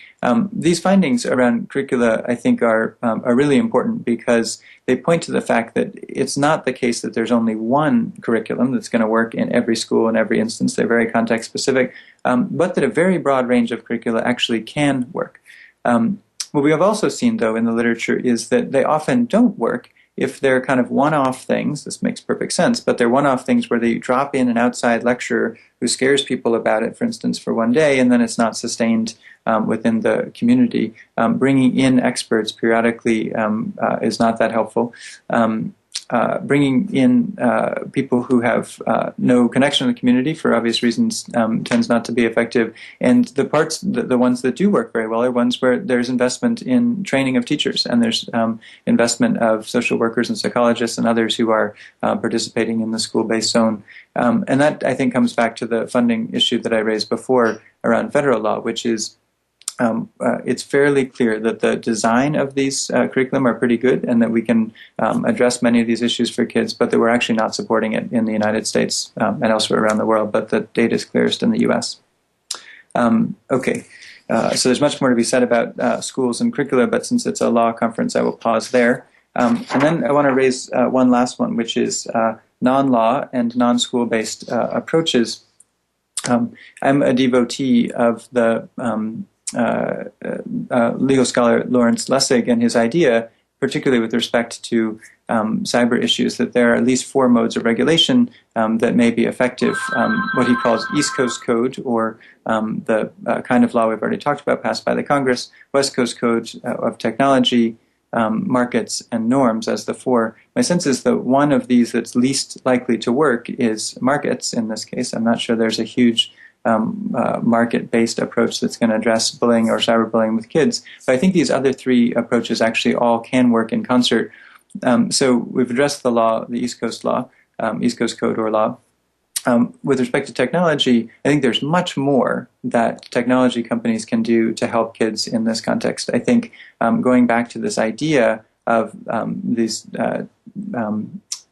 These findings around curricula, I think, are really important because they point to the fact that it's not the case that there's only one curriculum that's going to work in every school in every instance. They're very context-specific, but that a very broad range of curricula actually can work. What we have also seen, though, in the literature is that they often don't work if they're kind of one-off things. This makes perfect sense, but they're one-off things where they drop in an outside lecturer who scares people about it, for instance, for one day, and then it's not sustained within the community. Bringing in experts periodically is not that helpful. Bringing in people who have no connection to the community for obvious reasons tends not to be effective. And the ones that do work very well are ones where there's investment in training of teachers, and there's investment of social workers and psychologists and others who are participating in the school-based zone. And that, I think, comes back to the funding issue that I raised before around federal law, which is it's fairly clear that the design of these curriculum are pretty good and that we can address many of these issues for kids, but that we're actually not supporting it in the United States and elsewhere around the world, but the data is clearest in the U.S. Okay, so there's much more to be said about schools and curricula, but since it's a law conference, I will pause there. And then I want to raise one last one, which is non-law and non-school-based approaches. I'm a devotee of the legal scholar Lawrence Lessig and his idea, particularly with respect to cyber issues, that there are at least 4 modes of regulation that may be effective. What he calls East Coast Code, or the kind of law we've already talked about, passed by the Congress, West Coast Code of technology, markets, and norms as the 4. My sense is that one of these that's least likely to work is markets in this case. I'm not sure there's a huge market-based approach that's going to address bullying or cyberbullying with kids. But I think these other three approaches actually all can work in concert. So we've addressed the law, the East Coast law, East Coast Code or law. With respect to technology, I think there's much more that technology companies can do to help kids in this context. I think going back to this idea of these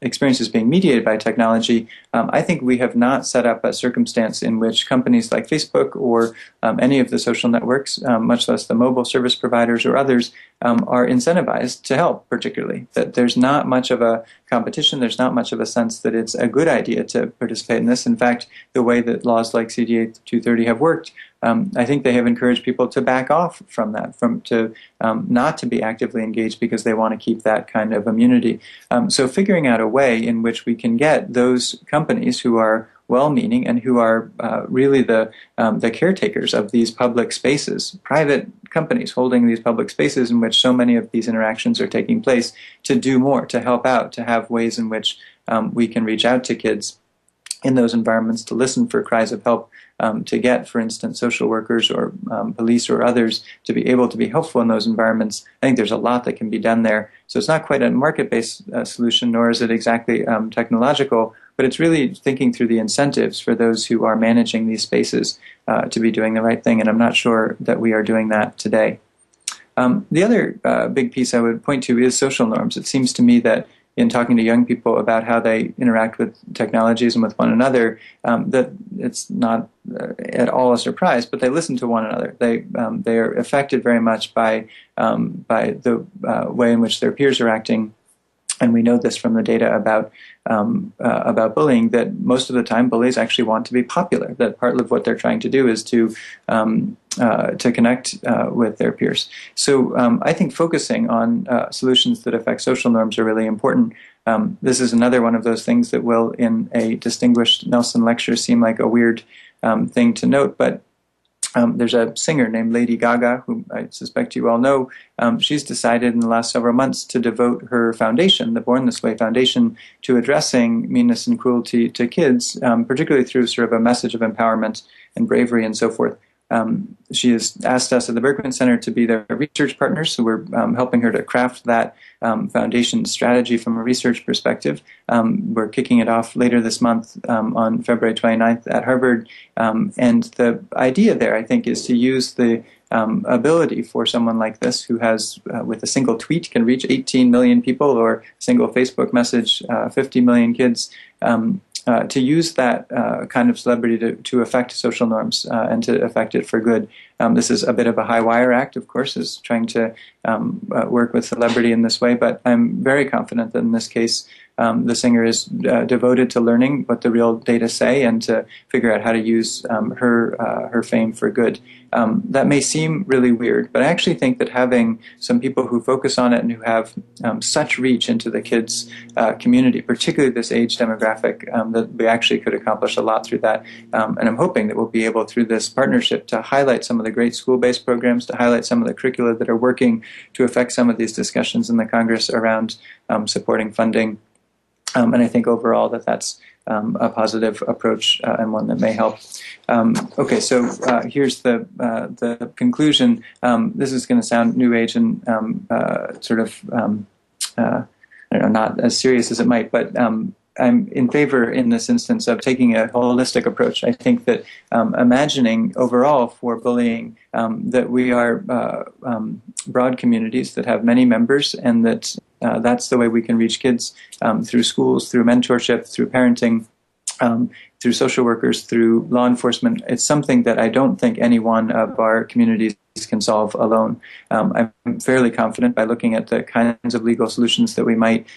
experiences being mediated by technology, I think we have not set up a circumstance in which companies like Facebook or any of the social networks, much less the mobile service providers or others, are incentivized to help particularly. That there's not much of a competition, there's not much of a sense that it's a good idea to participate in this. In fact, the way that laws like CDA 230 have worked, I think they have encouraged people to back off from that, not to be actively engaged because they want to keep that kind of immunity. So figuring out a way in which we can get those companies who are well-meaning and who are really the caretakers of these public spaces, private companies holding these public spaces in which so many of these interactions are taking place, to do more, to help out, to have ways in which we can reach out to kids in those environments, to listen for cries of help, to get, for instance, social workers or police or others to be able to be helpful in those environments. I think there's a lot that can be done there. So it's not quite a market-based solution, nor is it exactly technological, but it's really thinking through the incentives for those who are managing these spaces to be doing the right thing, and I'm not sure that we are doing that today. The other big piece I would point to is social norms. It seems to me that in talking to young people about how they interact with technologies and with one another, that it's not at all a surprise, but they listen to one another. They are affected very much by the way in which their peers are acting. And we know this from the data about bullying, that most of the time bullies actually want to be popular. That part of what they're trying to do is to connect with their peers. So I think focusing on solutions that affect social norms are really important. This is another one of those things that will, in a distinguished Nelson lecture, seem like a weird thing to note, but there's a singer named Lady Gaga, who I suspect you all know. She's decided in the last several months to devote her foundation, the Born This Way Foundation, to addressing meanness and cruelty to kids, particularly through sort of a message of empowerment and bravery and so forth. She has asked us at the Berkman Center to be their research partners, so we're helping her to craft that foundation strategy from a research perspective. We're kicking it off later this month on February 29th at Harvard, and the idea there, I think, is to use the ability for someone like this who has, with a single tweet, can reach 18 million people, or a single Facebook message, 50 million kids, to use that kind of celebrity to affect social norms and to affect it for good. This is a bit of a high wire act, of course, is trying to work with celebrity in this way, but I'm very confident that in this case the singer is devoted to learning what the real data say and to figure out how to use her fame for good. That may seem really weird, but I actually think that having some people who focus on it and who have such reach into the kids' community, particularly this age demographic, that we actually could accomplish a lot through that. And I'm hoping that we'll be able, through this partnership, to highlight some of the great school-based programs, to highlight some of the curricula that are working to affect some of these discussions in the Congress around supporting funding. And I think overall that's a positive approach and one that may help. Okay, so here's the conclusion. This is going to sound new age and sort of I don't know, not as serious as it might, but I'm in favor in this instance of taking a holistic approach. I think that imagining overall for bullying that we are broad communities that have many members, and that that's the way we can reach kids through schools, through mentorship, through parenting, through social workers, through law enforcement. It's something that I don't think any one of our communities can solve alone. I'm fairly confident by looking at the kinds of legal solutions that we might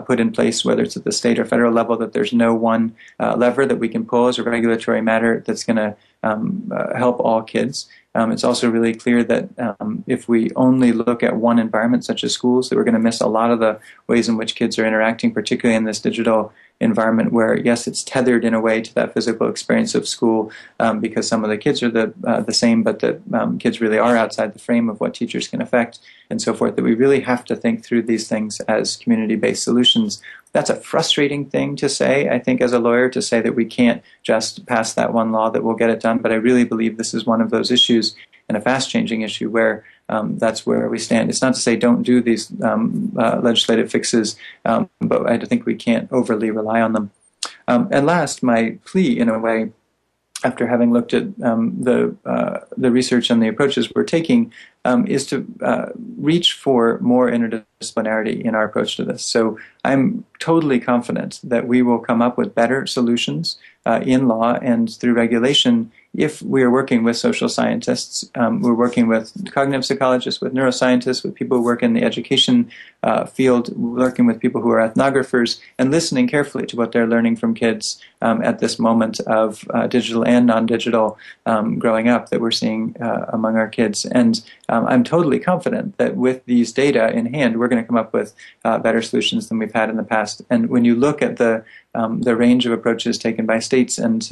put in place, whether it's at the state or federal level, that there's no one lever that we can pull as a regulatory matter that's going to help all kids. It's also really clear that if we only look at one environment, such as schools, that we're going to miss a lot of the ways in which kids are interacting, particularly in this digital environment where, yes, it's tethered in a way to that physical experience of school because some of the kids are the same, but the kids really are outside the frame of what teachers can affect and so forth, that we really have to think through these things as community-based solutions. That's a frustrating thing to say, I think, as a lawyer, to say that we can't just pass that one law that will get it done, but I really believe this is one of those issues, and a fast-changing issue, where that's where we stand. It's not to say don't do these legislative fixes, but I think we can't overly rely on them. And last, my plea, in a way, after having looked at the research and the approaches we're taking, is to reach for more interdisciplinarity in our approach to this. So I'm totally confident that we will come up with better solutions in law and through regulation if we are working with social scientists. We're working with cognitive psychologists, with neuroscientists, with people who work in the education field, working with people who are ethnographers, and listening carefully to what they're learning from kids at this moment of digital and non-digital growing up that we're seeing among our kids. And I'm totally confident that with these data in hand, we're going to come up with better solutions than we've had in the past. And when you look at the range of approaches taken by states and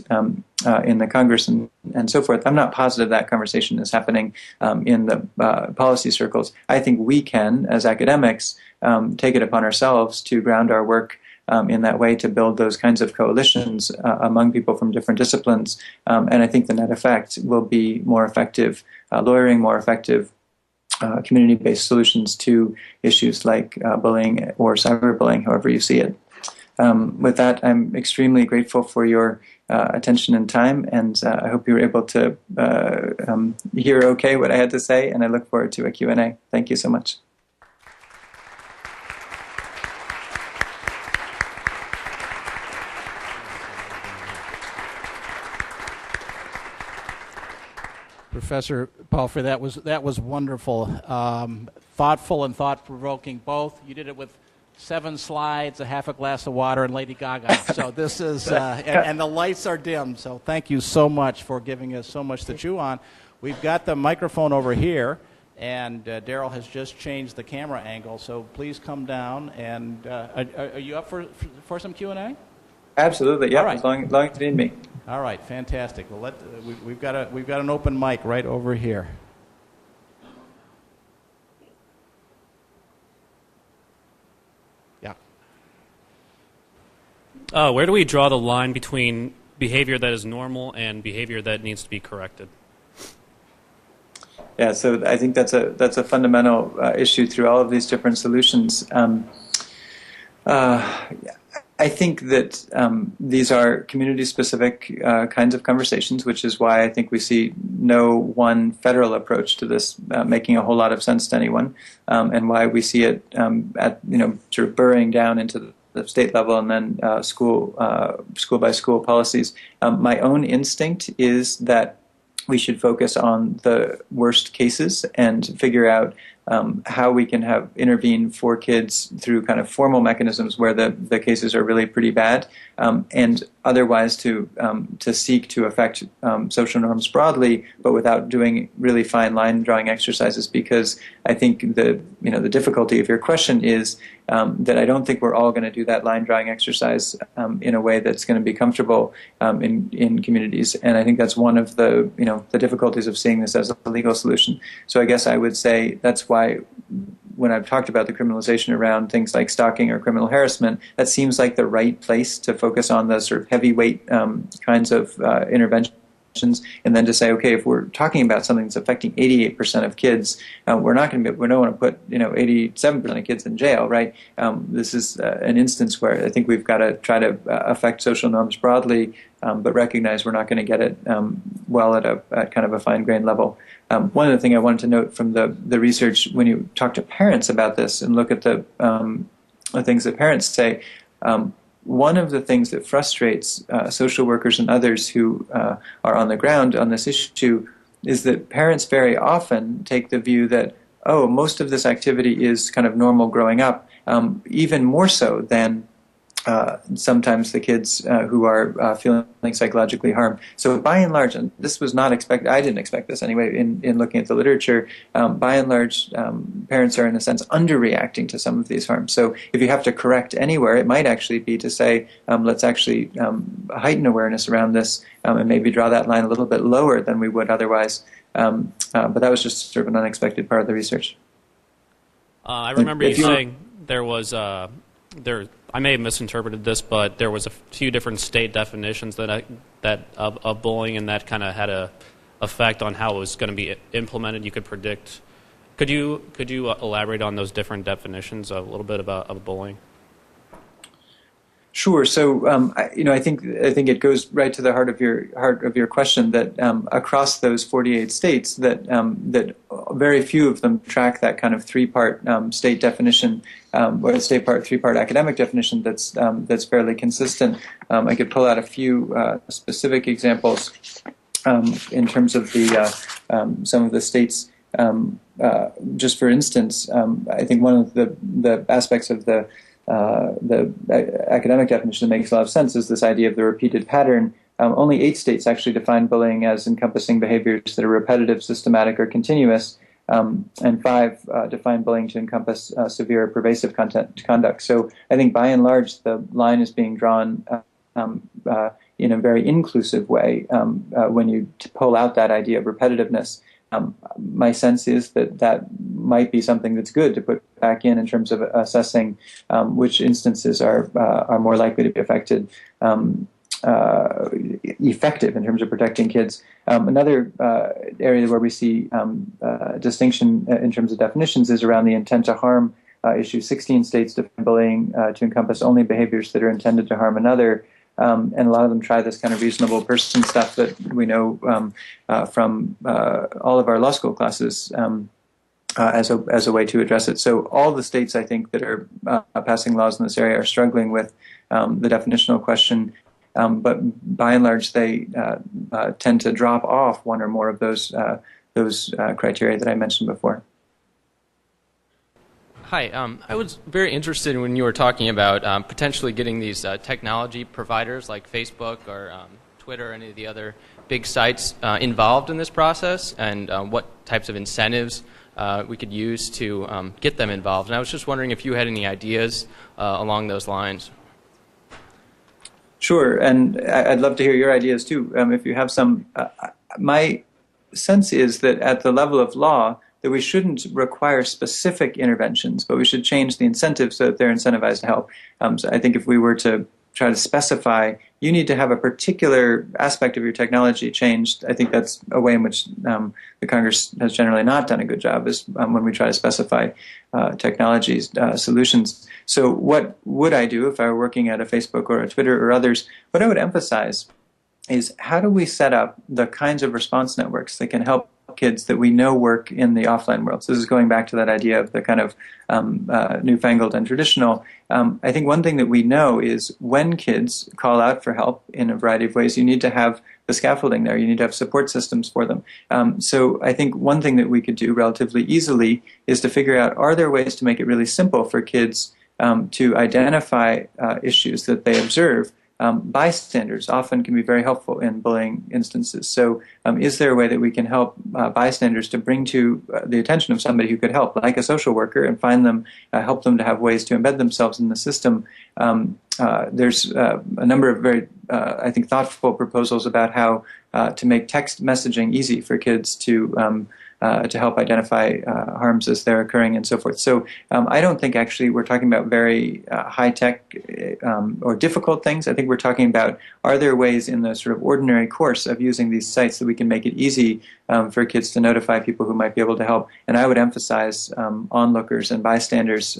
in the Congress and so forth, I'm not positive that conversation is happening in the policy circles. I think we can, as academics, take it upon ourselves to ground our work in that way, to build those kinds of coalitions among people from different disciplines. And I think the net effect will be more effective lawyering, more effective community-based solutions to issues like bullying or cyberbullying, however you see it. With that, I'm extremely grateful for your attention and time, and I hope you were able to hear okay what I had to say, and I look forward to a Q&A. Thank you so much. Professor Palfrey, that was wonderful, thoughtful and thought-provoking both. You did it with 7 slides, a half a glass of water, and Lady Gaga. So this is, and the lights are dim. So thank you so much for giving us so much to chew on. We've got the microphone over here, and Daryl has just changed the camera angle. So please come down. And are you up for some Q&A? Absolutely. Yeah. Right. As long as you need me. All right. Fantastic. Well, we've got an open mic right over here. Where do we draw the line between behavior that is normal and behavior that needs to be corrected? Yeah, so I think that's a fundamental issue through all of these different solutions. I think that these are community-specific kinds of conversations, which is why I think we see no one federal approach to this making a whole lot of sense to anyone, and why we see it at sort of burrowing down into the state level and then school by school policies. My own instinct is that we should focus on the worst cases and figure out how we can intervene for kids through kind of formal mechanisms where the cases are really pretty bad, and otherwise to seek to affect social norms broadly, but without doing really fine line drawing exercises. Because I think the difficulty of your question is that I don't think we're all going to do that line drawing exercise in a way that's going to be comfortable in communities, and I think that's one of the difficulties of seeing this as a legal solution. So I guess I would say that's why when I've talked about the criminalization around things like stalking or criminal harassment, that seems like the right place to focus on the sort of heavyweight kinds of interventions. And then to say, okay, if we're talking about something that's affecting 88% of kids, we don't want to put 87% of kids in jail, right? This is an instance where I think we've got to try to affect social norms broadly, but recognize we're not going to get it well at kind of a fine-grained level. One other thing I wanted to note from the research, when you talk to parents about this and look at the things that parents say, one of the things that frustrates social workers and others who are on the ground on this issue is that parents very often take the view that, most of this activity is kind of normal growing up, even more so than sometimes the kids who are feeling psychologically harmed. So by and large, and this was not expected, I didn't expect this anyway in looking at the literature, by and large, parents are in a sense underreacting to some of these harms. So if you have to correct anywhere, it might actually be to say, let's actually heighten awareness around this and maybe draw that line a little bit lower than we would otherwise. But that was just sort of an unexpected part of the research. I remember you saying there was I may have misinterpreted this, but there was a few different state definitions that of bullying, and that kind of had a effect on how it was going to be implemented. You could predict. Could you elaborate on those different definitions a little bit of bullying? Sure. So, I think it goes right to the heart of your question that across those 48 states, that very few of them track that kind of three-part state definition, or three-part academic definition that's fairly consistent. I could pull out a few specific examples in terms of some of the states. Just for instance, I think one of the aspects of the academic definition that makes a lot of sense is this idea of the repeated pattern. Only 8 states actually define bullying as encompassing behaviors that are repetitive, systematic, or continuous, and 5 define bullying to encompass severe or pervasive conduct. So I think by and large the line is being drawn in a very inclusive way when you pull out that idea of repetitiveness. My sense is that might be something that's good to put back in terms of assessing which instances are more likely to be effective in terms of protecting kids. Another area where we see distinction in terms of definitions is around the intent to harm issue. 16 states define bullying to encompass only behaviors that are intended to harm another. And a lot of them try this kind of reasonable person stuff that we know from all of our law school classes as a way to address it. So all the states, I think, that are passing laws in this area are struggling with the definitional question, but by and large they tend to drop off one or more of those criteria that I mentioned before. Hi, I was very interested when you were talking about potentially getting these technology providers like Facebook or Twitter or any of the other big sites involved in this process, and what types of incentives we could use to get them involved. And I was just wondering if you had any ideas along those lines. Sure, and I'd love to hear your ideas too, if you have some. My sense is that at the level of law, that we shouldn't require specific interventions, but we should change the incentives so that they're incentivized to help. So I think if we were to try to specify, you need to have a particular aspect of your technology changed, I think that's a way in which the Congress has generally not done a good job, is when we try to specify technologies, solutions. So what would I do if I were working at a Facebook or a Twitter or others? What I would emphasize is, how do we set up the kinds of response networks that can help kids that we know work in the offline world? So this is going back to that idea of the kind of newfangled and traditional. I think one thing that we know is when kids call out for help in a variety of ways, you need to have the scaffolding there. You need to have support systems for them. So I think one thing that we could do relatively easily is to figure out, are there ways to make it really simple for kids to identify issues that they observe? Bystanders often can be very helpful in bullying instances. So is there a way that we can help bystanders to bring to the attention of somebody who could help, like a social worker, and find them, help them to have ways to embed themselves in the system? There's a number of very, I think, thoughtful proposals about how to make text messaging easy for kids to help identify harms as they're occurring and so forth. So I don't think actually we're talking about very high-tech or difficult things. I think we're talking about, are there ways in the sort of ordinary course of using these sites that we can make it easy for kids to notify people who might be able to help? And I would emphasize onlookers and bystanders,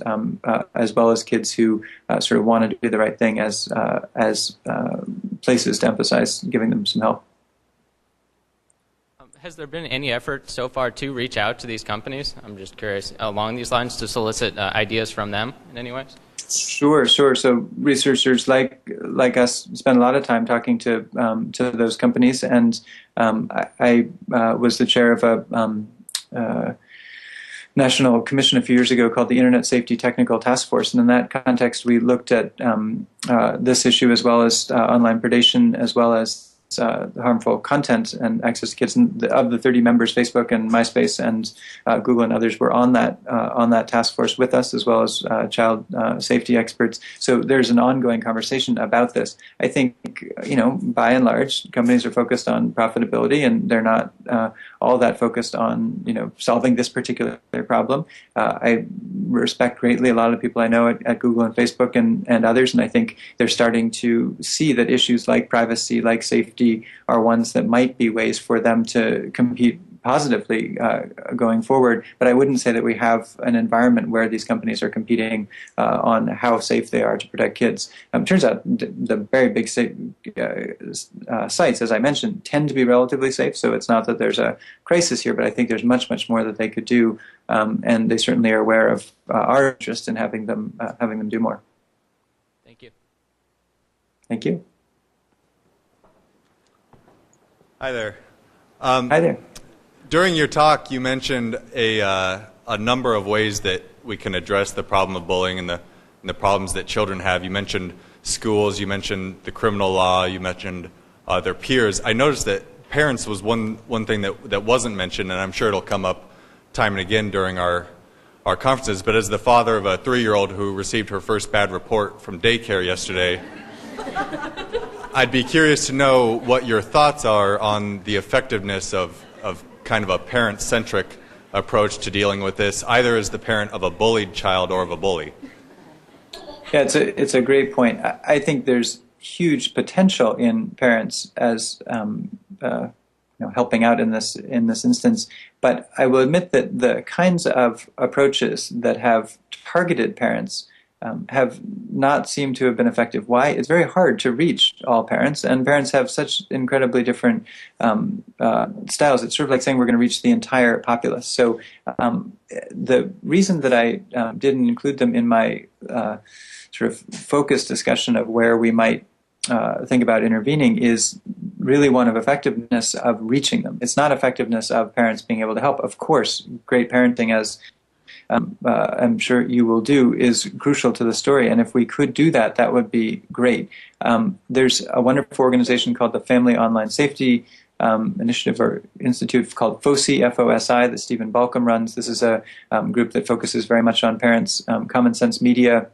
as well as kids who sort of want to do the right thing, as places to emphasize giving them some help. Has there been any effort so far to reach out to these companies? I'm just curious, along these lines, to solicit ideas from them in any ways? Sure. So researchers like us spend a lot of time talking to those companies, and I was the chair of national commission a few years ago called the Internet Safety Technical Task Force, and in that context, we looked at this issue as well as online predation, as well as harmful content and access to kids. And of the 30 members, Facebook and MySpace and Google and others were on that task force with us, as well as child safety experts. So there's an ongoing conversation about this. I think, by and large, companies are focused on profitability, and they're not all that focused on, solving this particular problem. I respect greatly a lot of the people I know at Google and Facebook and others, and I think they're starting to see that issues like privacy, like safety, are ones that might be ways for them to compete positively going forward. But I wouldn't say that we have an environment where these companies are competing on how safe they are to protect kids. Turns out the very big sites, as I mentioned, tend to be relatively safe, so it's not that there's a crisis here, but I think there's much, much more that they could do, and they certainly are aware of our interest in having them do more. Thank you. Thank you. Hi there. Hi there. During your talk, you mentioned a number of ways that we can address the problem of bullying and the problems that children have. You mentioned schools, you mentioned the criminal law, you mentioned their peers. I noticed that parents was one thing that wasn't mentioned, and I'm sure it'll come up time and again during our conferences. But as the father of a 3-year-old who received her first bad report from daycare yesterday, I'd be curious to know what your thoughts are on the effectiveness of kind of a parent-centric approach to dealing with this, either as the parent of a bullied child or of a bully. Yeah, it's a great point. I think there's huge potential in parents as helping out in this instance. But I will admit that the kinds of approaches that have targeted parents have not seemed to have been effective. Why? It's very hard to reach all parents, and parents have such incredibly different styles. It's sort of like saying we're going to reach the entire populace. So the reason that I didn't include them in my sort of focused discussion of where we might think about intervening is really one of effectiveness of reaching them. It's not effectiveness of parents being able to help. Of course, great parenting, as I'm sure you will do, is crucial to the story. And if we could do that, that would be great. There's a wonderful organization called the Family Online Safety Initiative or Institute called FOSI, F-O-S-I, that Stephen Balcom runs. This is a group that focuses very much on parents. Common Sense Media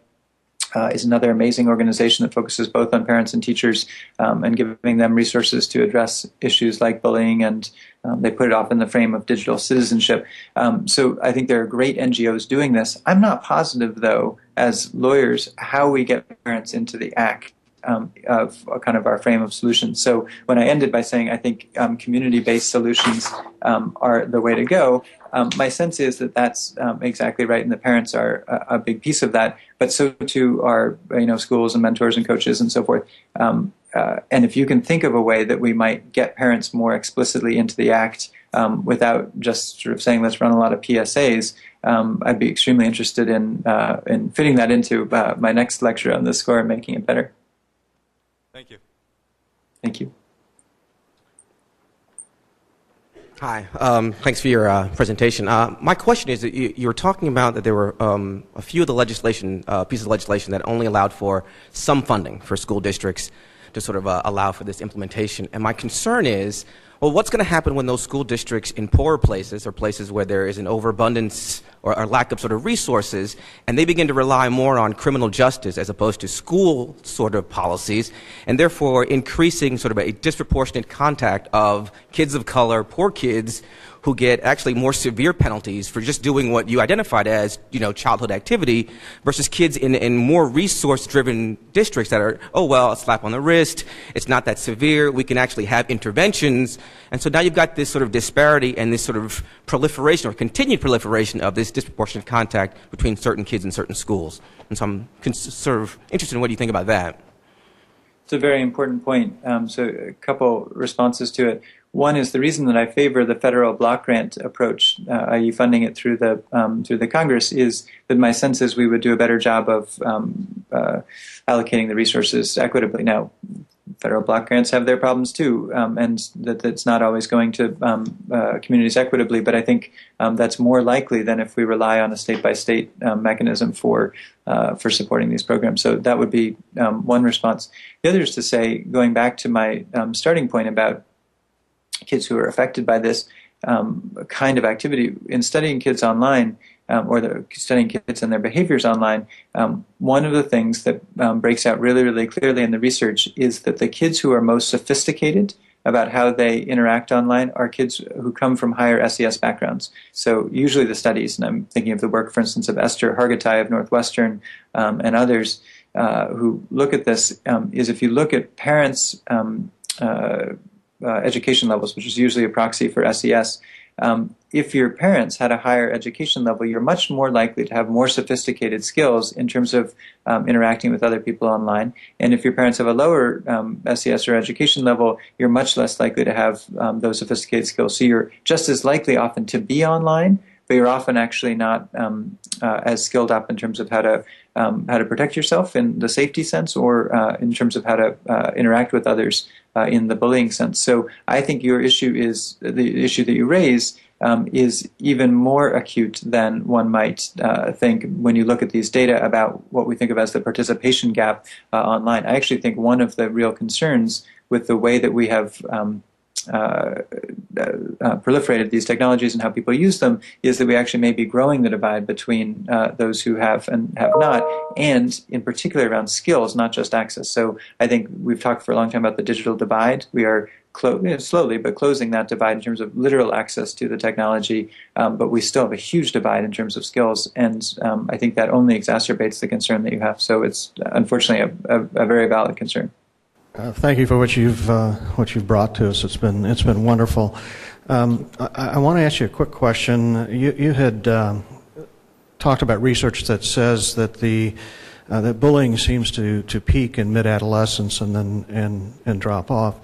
is another amazing organization that focuses both on parents and teachers and giving them resources to address issues like bullying, and they put it off in the frame of digital citizenship. So I think there are great NGOs doing this. I'm not positive, though, as lawyers, how we get parents into the act of kind of our frame of solutions. So when I ended by saying I think community-based solutions are the way to go, my sense is that that's exactly right, and the parents are a big piece of that. But so too are schools and mentors and coaches and so forth. And if you can think of a way that we might get parents more explicitly into the act without just sort of saying let's run a lot of PSAs, I'd be extremely interested in fitting that into my next lecture on this score and making it better. Thank you. Thank you. Hi. Thanks for your presentation. My question is that you were talking about that there were a few of the pieces of legislation that only allowed for some funding for school districts to sort of allow for this implementation. And my concern is, well, what's going to happen when those school districts in poorer places or places where there is an overabundance or lack of sort of resources, and they begin to rely more on criminal justice as opposed to school sort of policies, and therefore increasing sort of a disproportionate contact of kids of color, poor kids, who get actually more severe penalties for just doing what you identified as, childhood activity, versus kids in more resource-driven districts that are, oh, well, a slap on the wrist, it's not that severe, we can actually have interventions. And so now you've got this sort of disparity and this sort of proliferation or continued proliferation of this disproportionate contact between certain kids in certain schools. And so I'm sort of interested in what you think about that. It's a very important point. So a couple responses to it. One is the reason that I favor the federal block grant approach, i.e. funding it through the Congress, is that my sense is we would do a better job of allocating the resources equitably. Now, federal block grants have their problems too, and that it's not always going to communities equitably. But I think that's more likely than if we rely on a state-by-state mechanism for supporting these programs. So that would be one response. The other is to say, going back to my starting point about kids who are affected by this kind of activity, in studying kids online, studying kids and their behaviors online, one of the things that breaks out really, really clearly in the research is that the kids who are most sophisticated about how they interact online are kids who come from higher SES backgrounds. So usually the studies, and I'm thinking of the work, for instance, of Esther Hargitay of Northwestern and others who look at this, is if you look at parents' education levels, which is usually a proxy for SES, if your parents had a higher education level, you're much more likely to have more sophisticated skills in terms of interacting with other people online. And if your parents have a lower SES or education level, you're much less likely to have those sophisticated skills. So you're just as likely often to be online, but you're often actually not as skilled up in terms of how to protect yourself in the safety sense, or in terms of how to interact with others in the bullying sense. So I think your issue is the issue that you raise is even more acute than one might think when you look at these data about what we think of as the participation gap online. I actually think one of the real concerns with the way that we have proliferated these technologies and how people use them is that we actually may be growing the divide between those who have and have not, and in particular around skills, not just access. So I think we've talked for a long time about the digital divide. We are slowly but closing that divide in terms of literal access to the technology, but we still have a huge divide in terms of skills, and I think that only exacerbates the concern that you have. So it's unfortunately a very valid concern. Thank you for what you've brought to us. It's been wonderful. I want to ask you a quick question. You had talked about research that says that that bullying seems to peak in mid-adolescence and then drop off.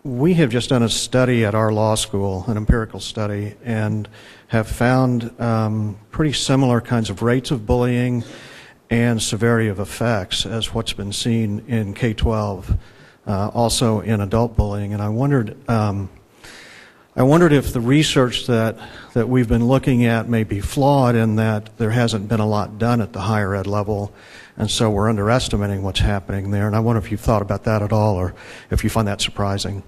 We have just done a study at our law school, an empirical study, and have found pretty similar kinds of rates of bullying and severity of effects as what's been seen in K-12, also in adult bullying. And I wondered if the research that we've been looking at may be flawed in that there hasn't been a lot done at the higher ed level, and so we're underestimating what's happening there. And I wonder if you've thought about that at all, or if you find that surprising.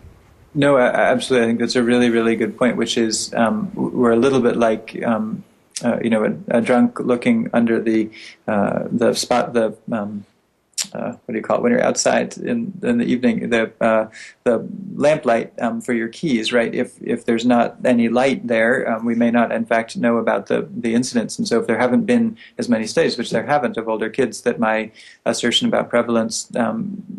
No, absolutely. I think that's a really, really good point, which is we're a little bit like a drunk looking under the spot, what do you call it when you're outside in the evening, the lamplight for your keys, right? If there's not any light there, we may not in fact know about the incidents. And so if there haven't been as many studies, which there haven't, of older kids, that my assertion about prevalence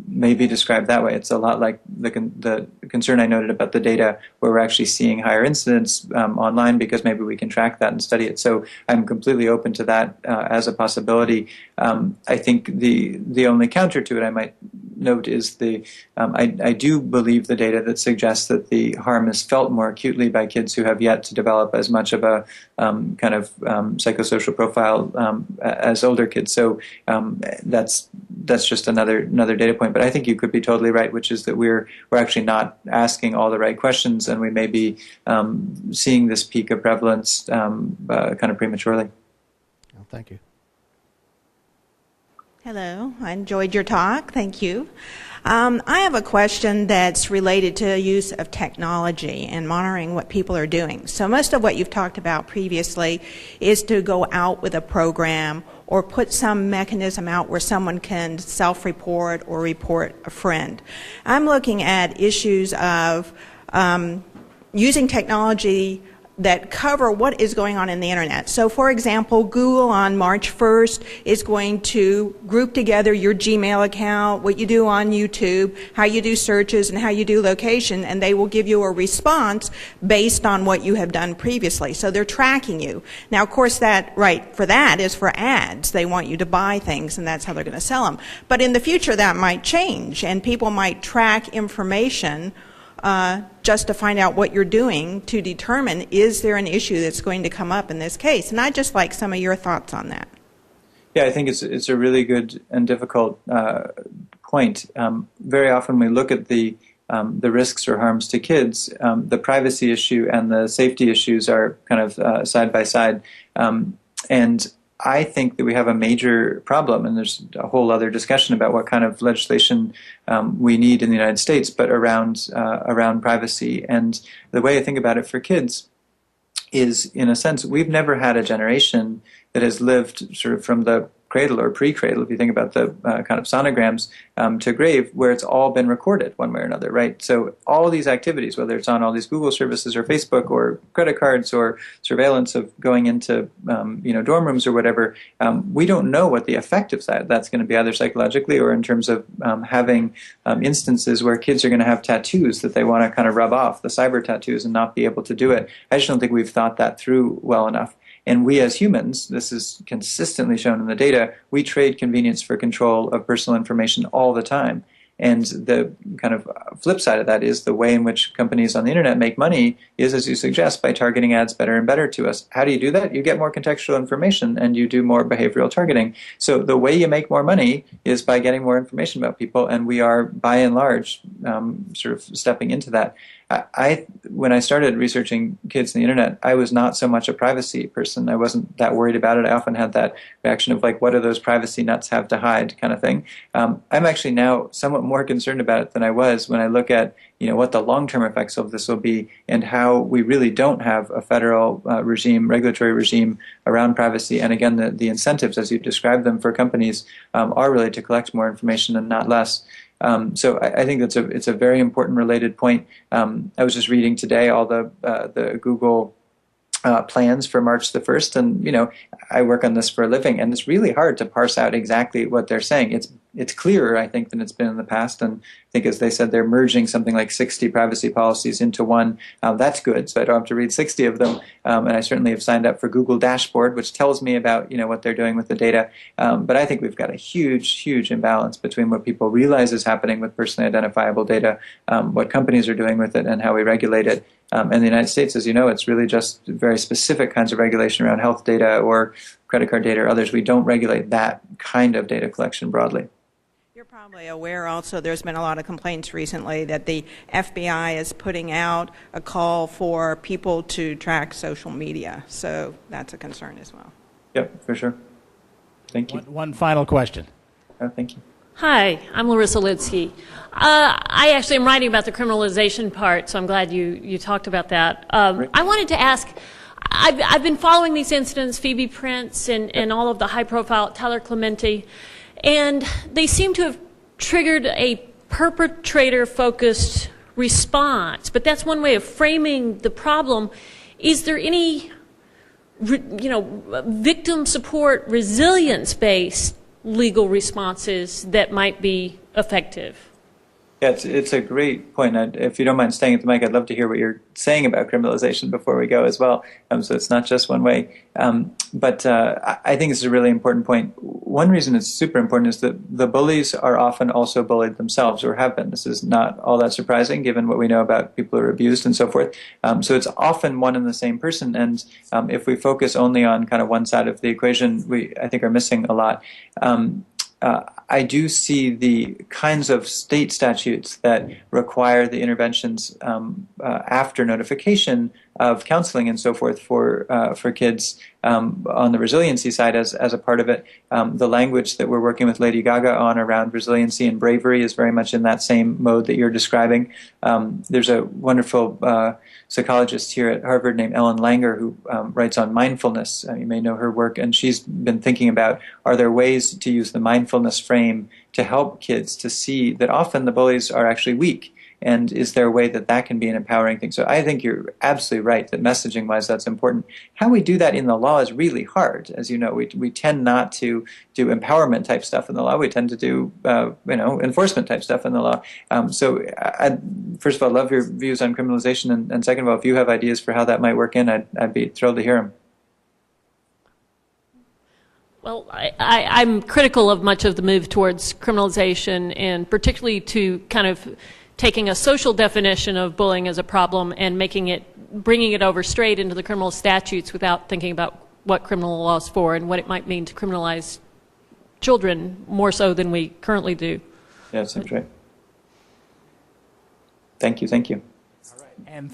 may be described that way. It's a lot like the concern I noted about the data where we're actually seeing higher incidents online because maybe we can track that and study it. So I'm completely open to that as a possibility. I think the only counter to it I might note is I do believe the data that suggests that the harm is felt more acutely by kids who have yet to develop as much of a kind of psychosocial profile as older kids. So that's just another data point. But I think you could be totally right, which is that we're actually not asking all the right questions, and we may be seeing this peak of prevalence kind of prematurely. Well, thank you. Hello, I enjoyed your talk. Thank you. I have a question that's related to use of technology and monitoring what people are doing. So most of what you've talked about previously is to go out with a program or put some mechanism out where someone can self-report or report a friend. I'm looking at issues of using technology that cover what is going on in the internet. So for example, Google on March 1st is going to group together your Gmail account, what you do on YouTube, how you do searches, and how you do location, and they will give you a response based on what you have done previously. So they're tracking you. Now of course that, right, for that is for ads. They want you to buy things and that's how they're going to sell them. But in the future that might change and people might track information just to find out what you're doing to determine is there an issue that's going to come up in this case. And I'd just like some of your thoughts on that. Yeah, I think it's a really good and difficult point. Very often we look at the risks or harms to kids. The privacy issue and the safety issues are kind of side by side. And I think that we have a major problem, and there's a whole other discussion about what kind of legislation we need in the United States, but around privacy. And the way I think about it for kids is, in a sense, we've never had a generation that has lived sort of from the cradle or pre-cradle, if you think about the kind of sonograms, to grave, where it's all been recorded one way or another, right? So all these activities, whether it's on all these Google services or Facebook or credit cards or surveillance of going into dorm rooms or whatever, we don't know what the effect of that's going to be, either psychologically or in terms of having instances where kids are going to have tattoos that they want to kind of rub off, the cyber tattoos, and not be able to do it. I just don't think we've thought that through well enough. And we as humans, this is consistently shown in the data, we trade convenience for control of personal information all the time. And the kind of flip side of that is the way in which companies on the internet make money is, as you suggest, by targeting ads better and better to us. How do you do that? You get more contextual information and you do more behavioral targeting. So the way you make more money is by getting more information about people, and we are, by and large, sort of stepping into that. When I started researching kids and the internet, I was not so much a privacy person. I wasn't that worried about it. I often had that reaction of like, what do those privacy nuts have to hide kind of thing. I'm actually now somewhat more concerned about it than I was when I look at what the long-term effects of this will be and how we really don't have a federal regulatory regime around privacy. And again, the incentives, as you described them for companies, are really to collect more information and not less. So I think it's a very important related point. I was just reading today all the Google plans for March the 1st, and I work on this for a living, and it's really hard to parse out exactly what they're saying. It's clearer, I think, than it's been in the past, and I think, as they said, they're merging something like 60 privacy policies into one. That's good, so I don't have to read 60 of them, and I certainly have signed up for Google Dashboard, which tells me about what they're doing with the data. But I think we've got a huge imbalance between what people realize is happening with personally identifiable data, what companies are doing with it, and how we regulate it. And the United States, as you know, it's really just very specific kinds of regulation around health data or credit card data or others. We don't regulate that kind of data collection broadly. You're probably aware also there's been a lot of complaints recently that the FBI is putting out a call for people to track social media. So that's a concern as well. Yep, for sure. Thank you. One final question. Thank you. Hi, I'm Larissa Lidsky. I actually am writing about the criminalization part, so I'm glad you talked about that. I wanted to ask, I've been following these incidents, Phoebe Prince and all of the high-profile Tyler Clementi, and they seem to have triggered a perpetrator-focused response. But that's one way of framing the problem. Is there any, victim support, resilience-based legal responses that might be effective? Yeah, it's a great point. If you don't mind staying at the mic, I'd love to hear what you're saying about criminalization before we go as well. So it's not just one way. But I think it's a really important point. One reason it's super important is that the bullies are often also bullied themselves, or have been. This is not all that surprising given what we know about people who are abused and so forth. So it's often one and the same person. And if we focus only on kind of one side of the equation, we, I think, are missing a lot. I do see the kinds of state statutes that require the interventions after notification of counseling and so forth for kids on the resiliency side as a part of it. The language that we're working with Lady Gaga on around resiliency and bravery is very much in that same mode that you're describing. There's a wonderful psychologist here at Harvard named Ellen Langer who writes on mindfulness. You may know her work, and she's been thinking about, are there ways to use the mindfulness frame to help kids to see that often the bullies are actually weak? And is there a way that can be an empowering thing? So I think you're absolutely right that messaging-wise that's important. How we do that in the law is really hard. As you know, we tend not to do empowerment-type stuff in the law. We tend to do enforcement-type stuff in the law. So first of all, love your views on criminalization, and second of all, if you have ideas for how that might work in, I'd be thrilled to hear them. Well, I'm critical of much of the move towards criminalization, and particularly to kind of taking a social definition of bullying as a problem and bringing it over straight into the criminal statutes without thinking about what criminal law is for and what it might mean to criminalize children more so than we currently do. Yeah, that seems right. Thank you. And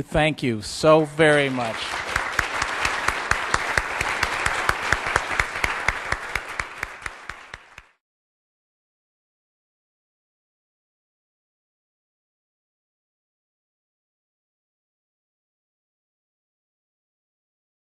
thank you so very much.